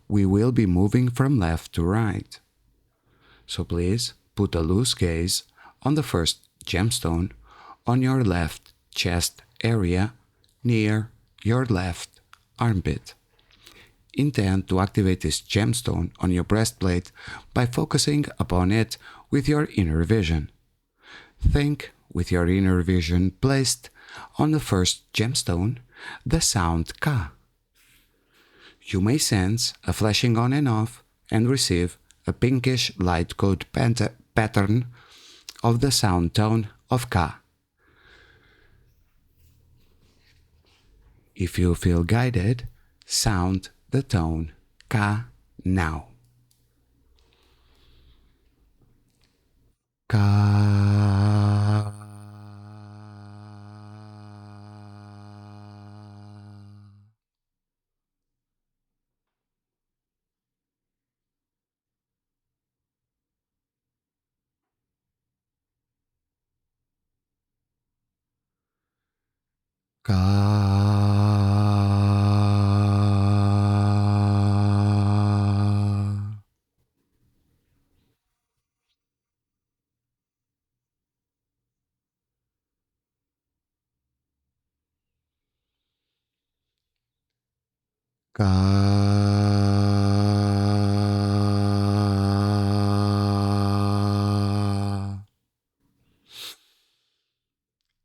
We will be moving from left to right, so please put a loose gaze on the first gemstone on your left chest area near your left armpit. Intend to activate this gemstone on your breastplate by focusing upon it with your inner vision. Think with your inner vision placed on the first gemstone the sound Ka. You may sense a flashing on and off and receive a pinkish light code pattern of the sound tone of Ka. If you feel guided, sound the tone Ka now. Ka.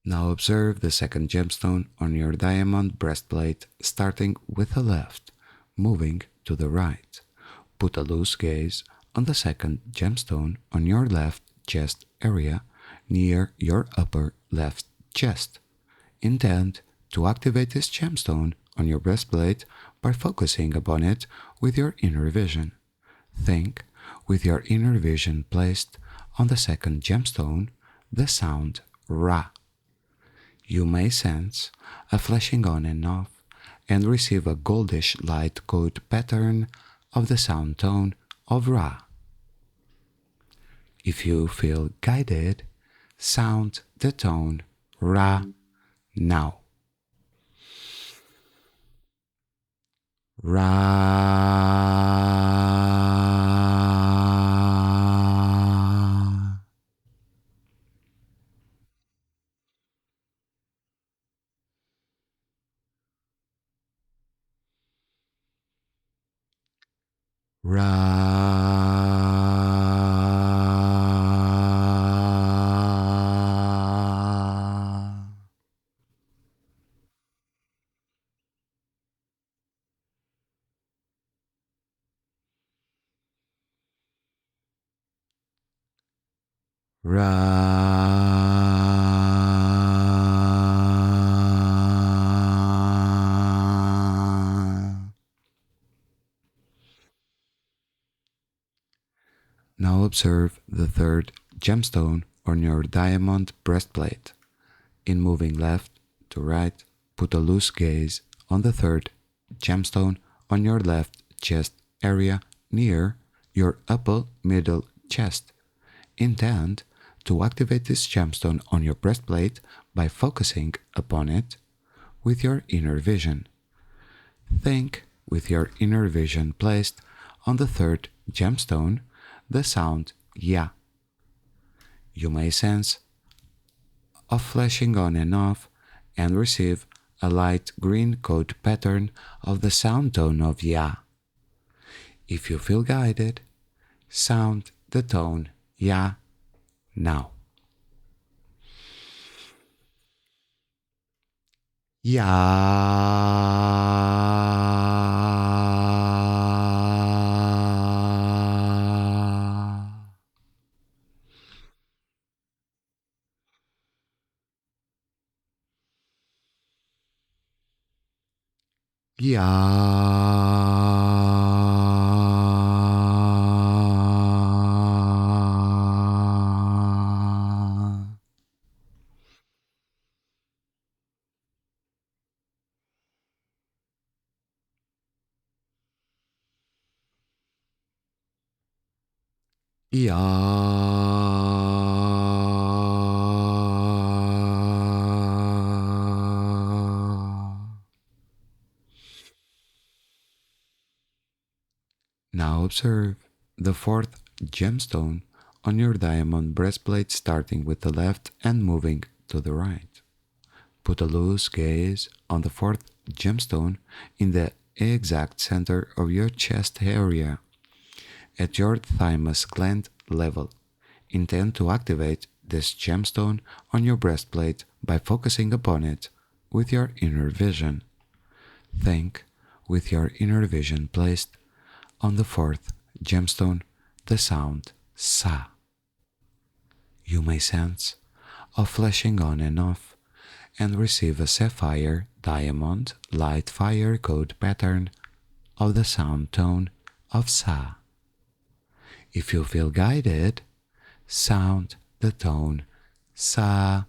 Now observe the second gemstone on your diamond breastplate, starting with the left, moving to the right. Put a loose gaze on the second gemstone on your left chest area near your upper left chest. Intend to activate this gemstone on your breastplate by focusing upon it with your inner vision. Think with your inner vision placed on the second gemstone the sound Ra. You may sense a flashing on and off and receive a goldish light code pattern of the sound tone of Ra. If you feel guided, sound the tone Ra now. Ra. Ra. Ra. Now observe the third gemstone on your diamond breastplate. In moving left to right, put a loose gaze on the third gemstone on your left chest area near your upper middle chest. Intend to activate this gemstone on your breastplate by focusing upon it with your inner vision. Think with your inner vision placed on the third gemstone the sound Ya. You may sense a flashing on and off and receive a light green code pattern of the sound tone of Ya. If you feel guided, sound the tone Ya now. Ya. Ya. Ya. Now observe the fourth gemstone on your diamond breastplate, starting with the left and moving to the right. Put a loose gaze on the fourth gemstone in the exact center of your chest area, at your thymus gland level. Intend to activate this gemstone on your breastplate by focusing upon it with your inner vision. Think with your inner vision placed on the fourth gemstone the sound Sa. You may sense a flashing on and off and receive a sapphire diamond light fire code pattern of the sound tone of Sa. If you feel guided, sound the tone Sa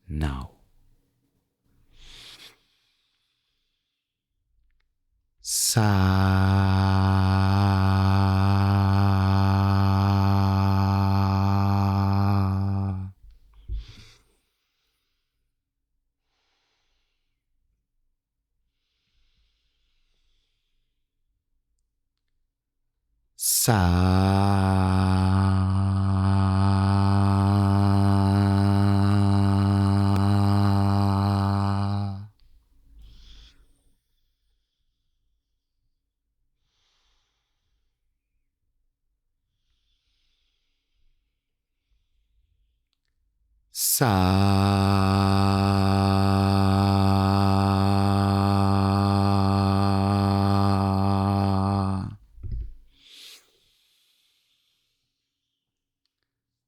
now. Sa. Sa. Sa.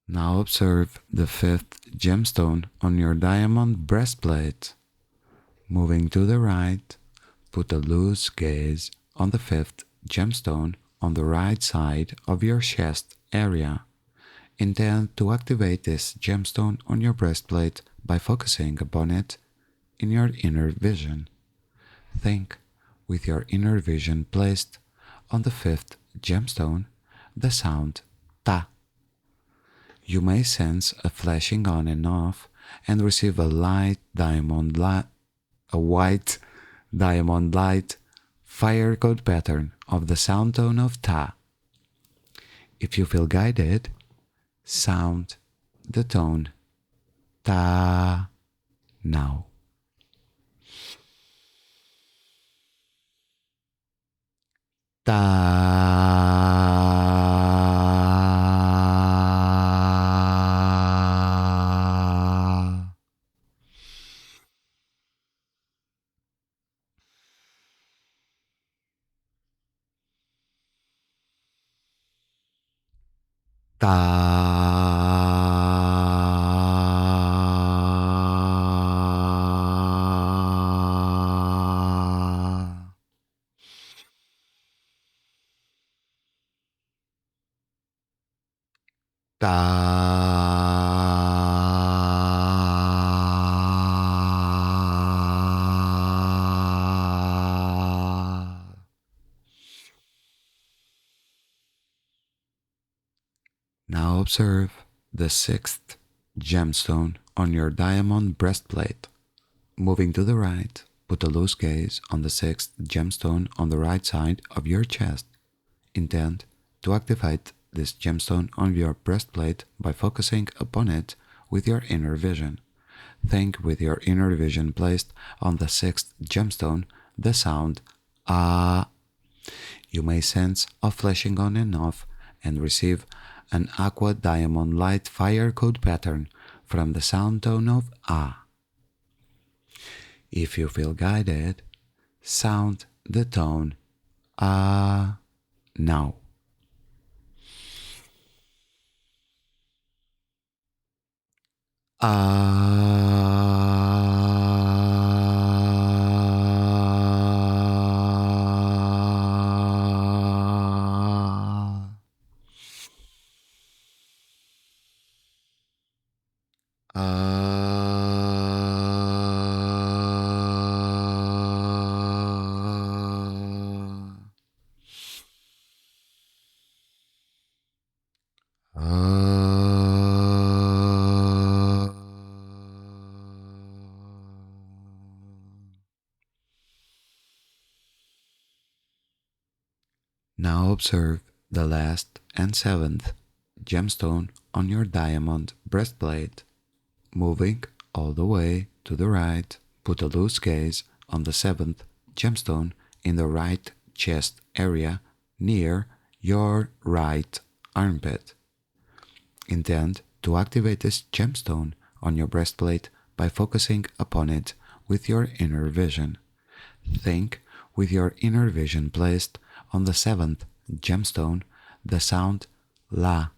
Now observe the fifth gemstone on your diamond breastplate. Moving to the right, put a loose gaze on the fifth gemstone on the right side of your chest area. Intend to activate this gemstone on your breastplate by focusing upon it in your inner vision. Think with your inner vision placed on the fifth gemstone the sound Ta. You may sense a flashing on and off and receive a white diamond light fire code pattern of the sound tone of Ta. If you feel guided, sound the tone Ta now. Ta. Now observe the sixth gemstone on your diamond breastplate. Moving to the right, put a loose gaze on the sixth gemstone on the right side of your chest. Intend to activate this gemstone on your breastplate by focusing upon it with your inner vision. Think with your inner vision placed on the sixth gemstone the sound ah. You may sense a flashing on and off and receive an aqua diamond light fire code pattern from the sound tone of ah. If you feel guided, sound the tone ah now. Now observe the last and seventh gemstone on your diamond breastplate. Moving all the way to the right, put a loose gaze on the seventh gemstone in the right chest area near your right armpit. Intend to activate this gemstone on your breastplate by focusing upon it with your inner vision. Think with your inner vision placed on the seventh gemstone the sound la.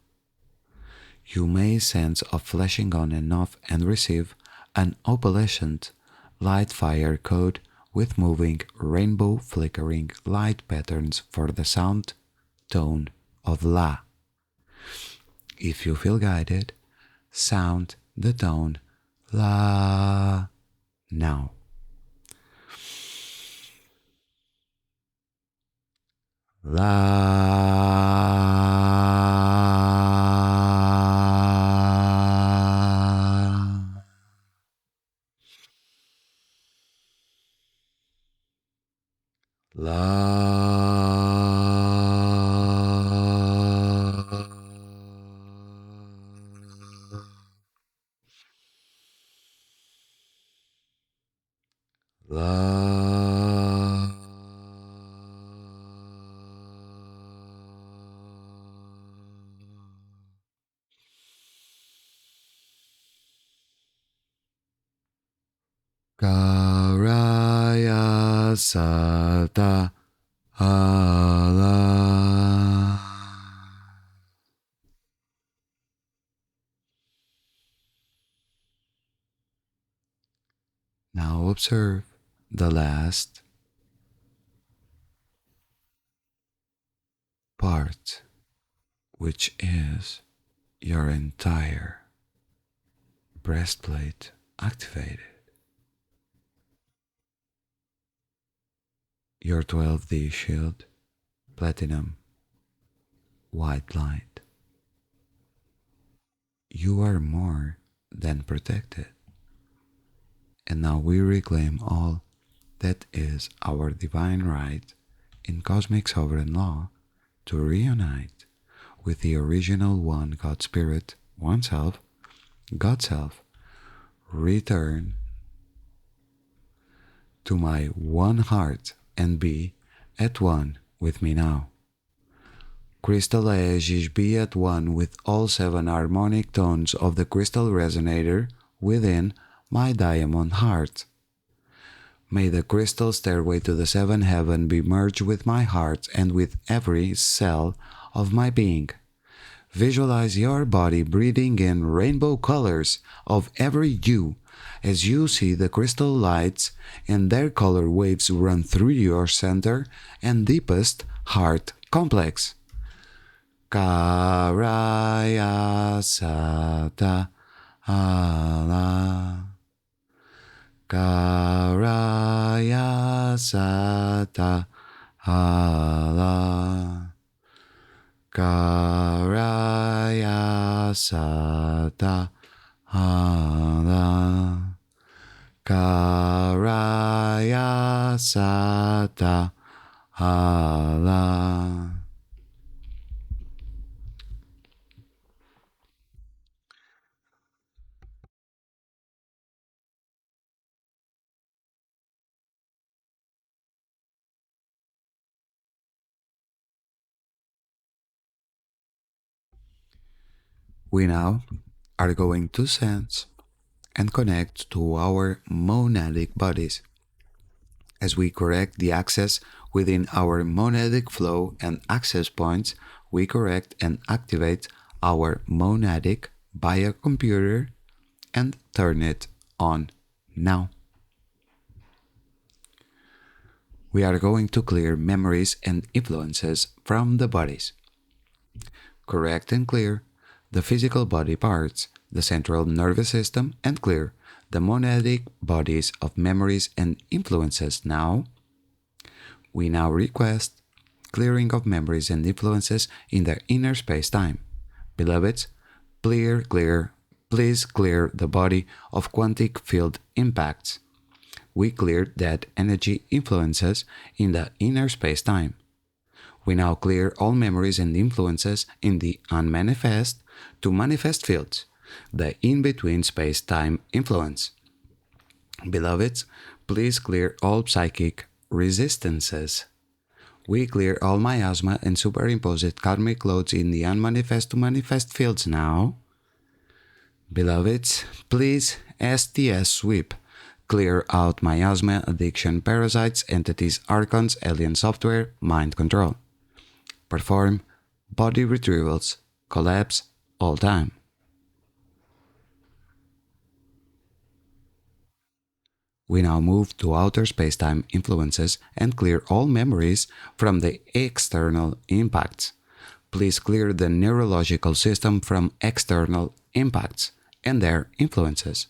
You may sense a flashing on and off and receive an opalescent light fire code with moving rainbow flickering light patterns for the sound tone of la. If you feel guided, sound the tone la now. La. La. La. Karaya Sata Allah. Now observe the last part, which is your entire breastplate activated. Your 12D shield, platinum, white light. You are more than protected. And now we reclaim all that is our divine right in cosmic sovereign law to reunite with the original one God Spirit, oneself, God Self, return to my one heart and be at one with me now. Krystal Aegis be at one with all seven harmonic tones of the crystal resonator within my diamond heart. May the crystal stairway to the seventh heaven be merged with my heart and with every cell of my being. Visualize your body breathing in rainbow colors of every hue as you see the crystal lights and their color waves run through your center and deepest heart complex. Karaya Sata Allah. Karaya Sata Allah. Karaya Sata Allah. Karaya Sata Allah. We now are going to sense and connect to our monadic bodies as we correct the access within our monadic flow and access points. We correct and activate our monadic biocomputer and turn it on now. We are going to clear memories and influences from the bodies. Correct and clear the physical body parts, the central nervous system, and clear the monadic bodies of memories and influences now. We now request clearing of memories and influences in the inner space-time. Beloveds, please clear the body of quantic field impacts. We cleared that energy influences in the inner space-time. We now clear all memories and influences in the unmanifest to manifest fields, the in-between space-time influence. Beloveds, please clear all psychic resistances. We clear all miasma and superimposed karmic loads in the unmanifest to manifest fields now. Beloveds, please STS sweep. Clear out miasma, addiction, parasites, entities, archons, alien software, mind control. Perform body retrievals, collapse all time. We now move to outer space-time influences and clear all memories from the external impacts. Please clear the neurological system from external impacts and their influences.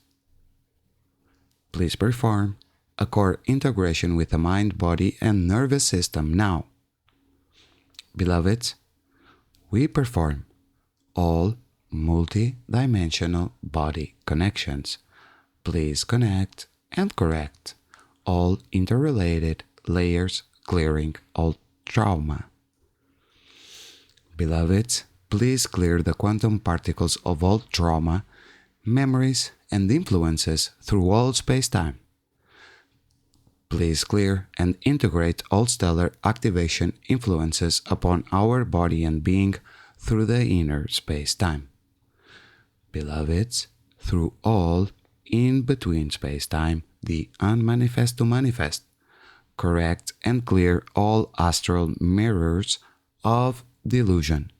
Please perform a core integration with the mind, body, and nervous system now. Beloveds, we perform all multidimensional body connections. Please connect and correct all interrelated layers, clearing all trauma. Beloveds, please clear the quantum particles of all trauma, memories, and influences through all space-time. Please clear and integrate all stellar activation influences upon our body and being through the inner space-time. Beloveds, through all in-between space-time, the unmanifest to manifest, correct and clear all astral mirrors of delusion.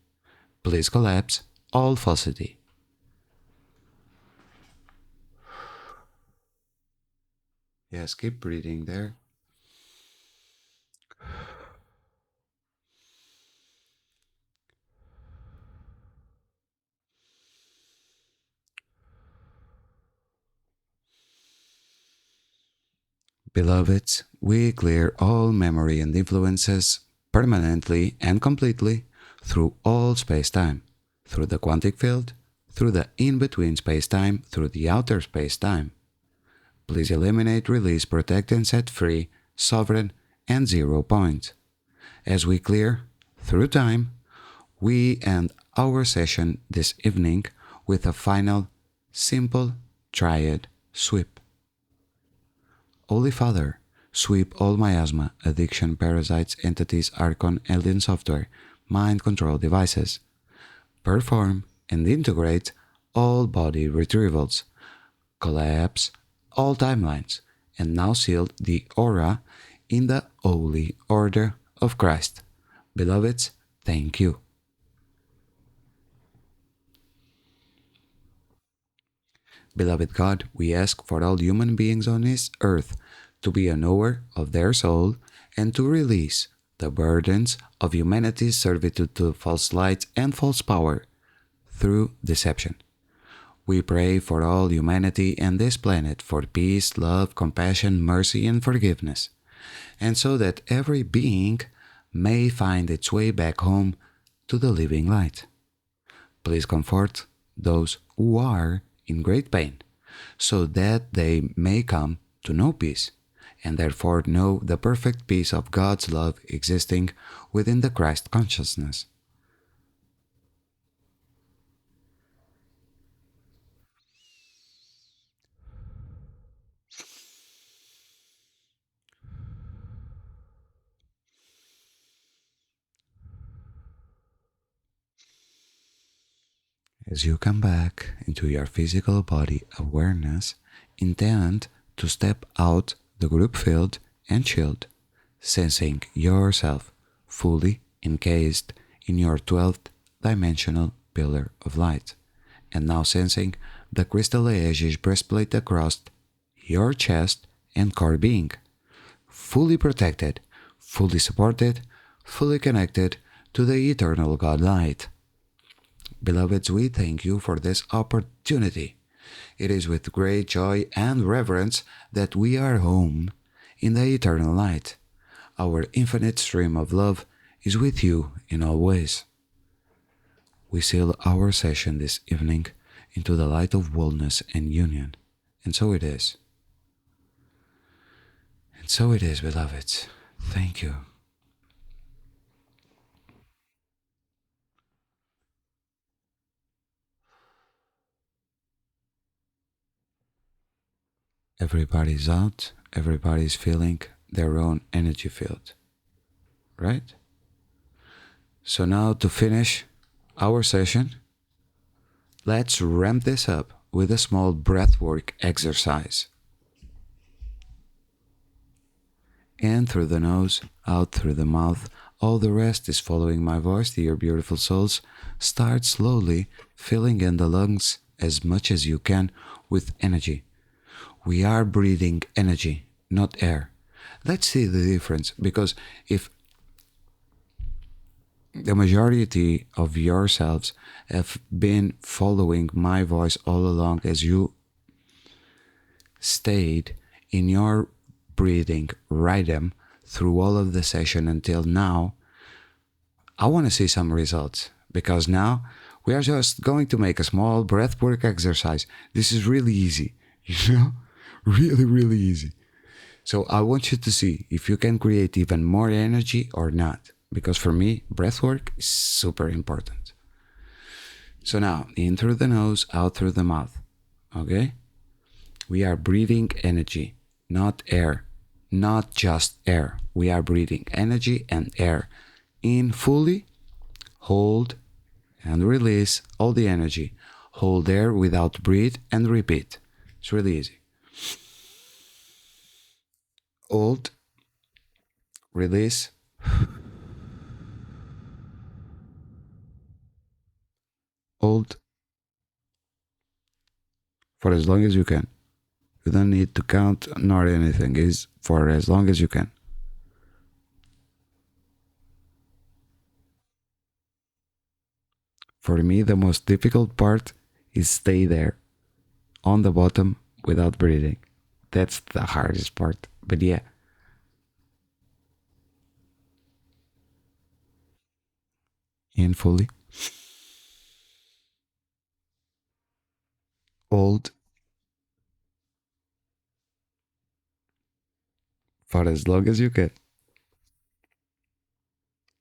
Please collapse all falsity. Yes, keep breathing there. Beloveds, we clear all memory and influences permanently and completely through all space-time, through the quantic field, through the in-between space-time, through the outer space-time. Please eliminate, release, protect, and set free, sovereign, and 0 point. As we clear through time, we end our session this evening with a final, simple triad sweep. Holy Father, sweep all miasma, addiction, parasites, entities, archon, alien software, mind control devices. Perform and integrate all body retrievals. Collapse all timelines, and now seal the aura in the Holy Order of Christ. Beloveds, thank you. Beloved God, we ask for all human beings on this earth to be a knower of their soul and to release the burdens of humanity's servitude to false light and false power through deception. We pray for all humanity and this planet for peace, love, compassion, mercy, and forgiveness, and so that every being may find its way back home to the living light. Please comfort those who are in great pain, so that they may come to know peace, and therefore know the perfect peace of God's love existing within the Christ consciousness. As you come back into your physical body awareness, intend to step out the group field and shield, sensing yourself fully encased in your 12th dimensional pillar of light, and now sensing the Krystal Aegis Breastplate across your chest and core being, fully protected, fully supported, fully connected to the eternal God light. Beloveds, we thank you for this opportunity. It is with great joy and reverence that we are home in the eternal light. Our infinite stream of love is with you in all ways. We seal our session this evening into the light of wholeness and union. And so it is. And so it is, beloveds. Thank you. Everybody's out, everybody's feeling their own energy field, right? So now to finish our session, let's ramp this up with a small breathwork exercise. In through the nose, out through the mouth. All the rest is following my voice, dear beautiful souls. Start slowly filling in the lungs as much as you can with energy. We are breathing energy, not air. Let's see the difference, because if the majority of yourselves have been following my voice all along as you stayed in your breathing rhythm through all of the session until now, I want to see some results, because now we are just going to make a small breathwork exercise. This is really easy, you know, really easy. So I want you to see if you can create even more energy or not, because for me, breathwork is super important. So now, in through the nose, out through the mouth, okay? We are breathing energy, not air, not just air. We are breathing energy and air. In fully, hold and release all the energy. Hold there without breathe and repeat. It's really easy. Hold, release, hold for as long as you can. You don't need to count nor anything. It's for as long as you can. For me, the most difficult part is stay there on the bottom without breathing. That's the hardest part. But yeah. In fully. Hold for as long as you can.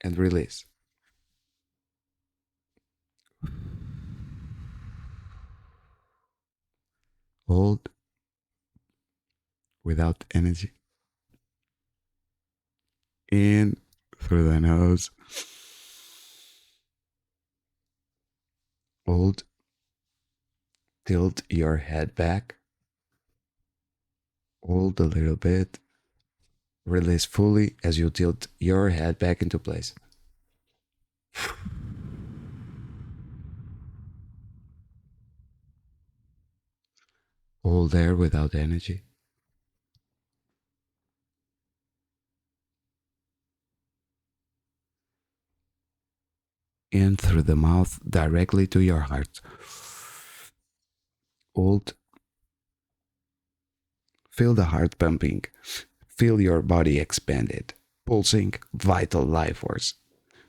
And release. Hold without energy. In through the nose. Hold. Tilt your head back. Hold a little bit. Release fully as you tilt your head back into place. Hold there without energy. In through the mouth directly to your heart. Hold. Feel the heart pumping. Feel your body expanded, pulsing vital life force.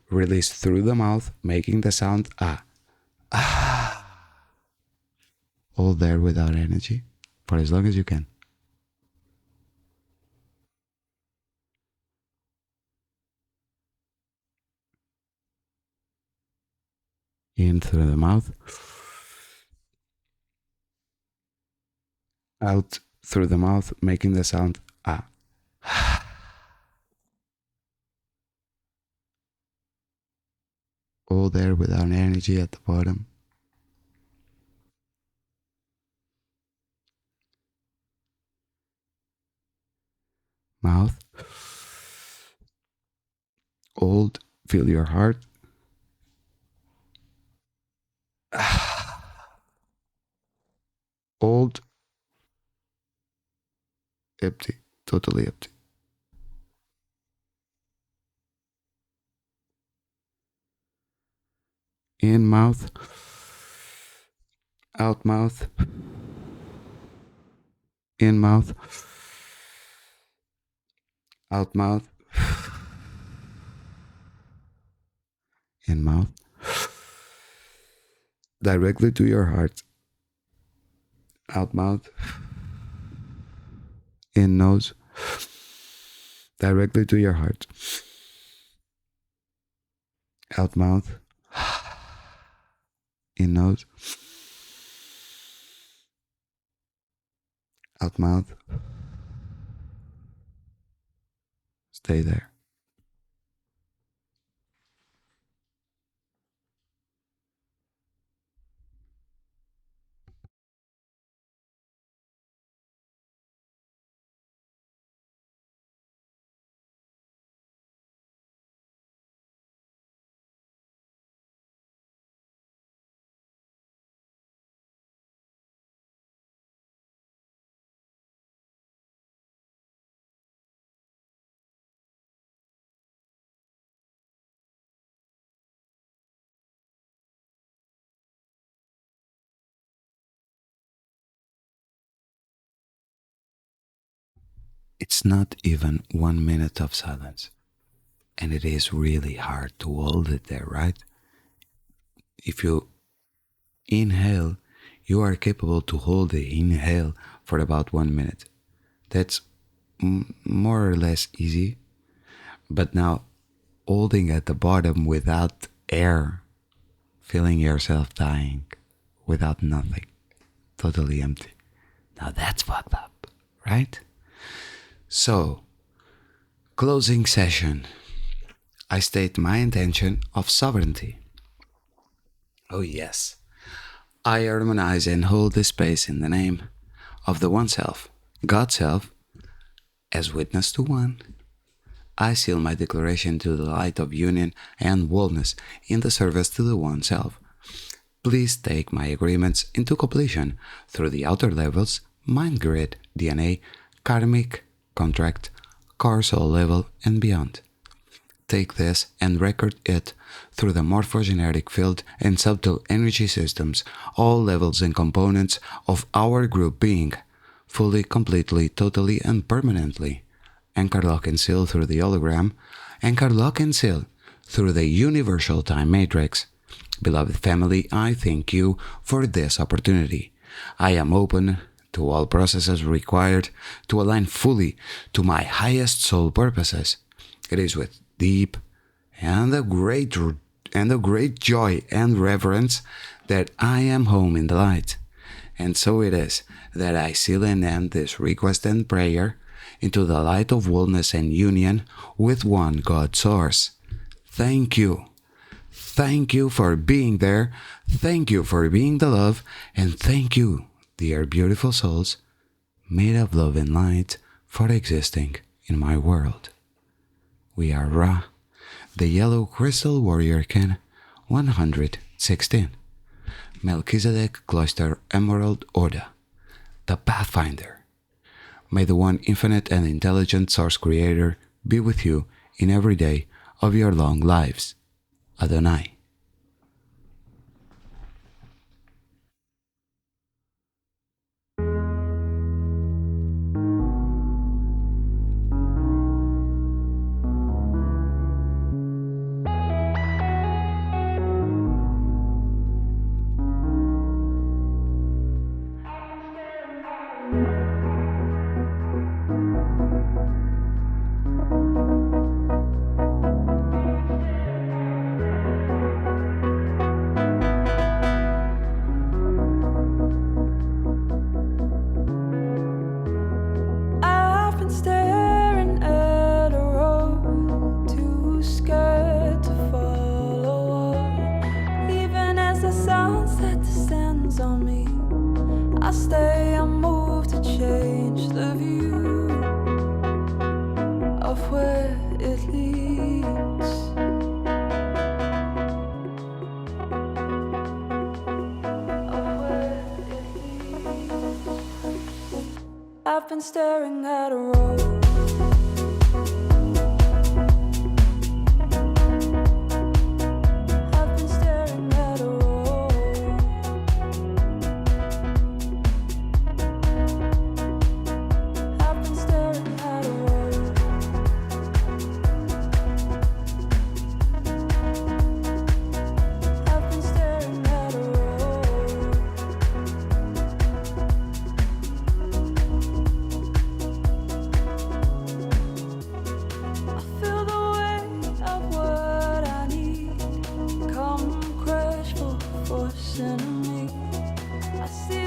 Release through the mouth, making the sound ah. Ah. Hold there without energy for as long as you can. In through the mouth. Out through the mouth, making the sound ah. All there without energy at the bottom. mouth. Hold, feel your heart. Hold, empty, totally empty. In mouth, out mouth, in mouth, out mouth, in mouth, directly to your heart, out mouth, in nose, directly to your heart, out mouth, in nose, out mouth. Stay there. It's not even 1 minute of silence. And it is really hard to hold it there, right? If you inhale, you are capable to hold the inhale for about 1 minute. That's more or less easy. But now, holding at the bottom without air, feeling yourself dying without nothing, totally empty. Now that's fucked up, right? So, closing session. I state my intention of sovereignty. Oh, yes. I harmonize and hold the space in the name of the One Self, God Self, as witness to one. I seal my declaration to the light of union and wholeness in the service to the One Self. Please take my agreements into completion through the outer levels, mind grid, DNA, karmic, contract, core soul level, and beyond. Take this and record it through the morphogenetic field and subtle energy systems, all levels and components of our group being, fully, completely, totally, and permanently. Anchor, lock, and seal through the hologram. Anchor, lock, and seal through the universal time matrix. Beloved family, I thank you for this opportunity. I am open to all processes required to align fully to my highest soul purposes. It is with deep and a great joy and reverence that I am home in the light. And so it is that I seal and end this request and prayer into the light of wholeness and union with one God Source. Thank you. Thank you for being there. Thank you for being the love. And thank you, dear beautiful souls, made of love and light, for existing in my world. We are Ra, the Yellow Crystal Warrior Kin 116, Melchizedek Cloister Emerald Order, the Pathfinder. May the one infinite and intelligent Source Creator be with you in every day of your long lives. Adonai. I stay unmoved to change the view. been staring at a road. I've been staring at a road. I've been staring at a road. I've been staring at a road. I feel the weight of what I need. Come crash for force enemy. I see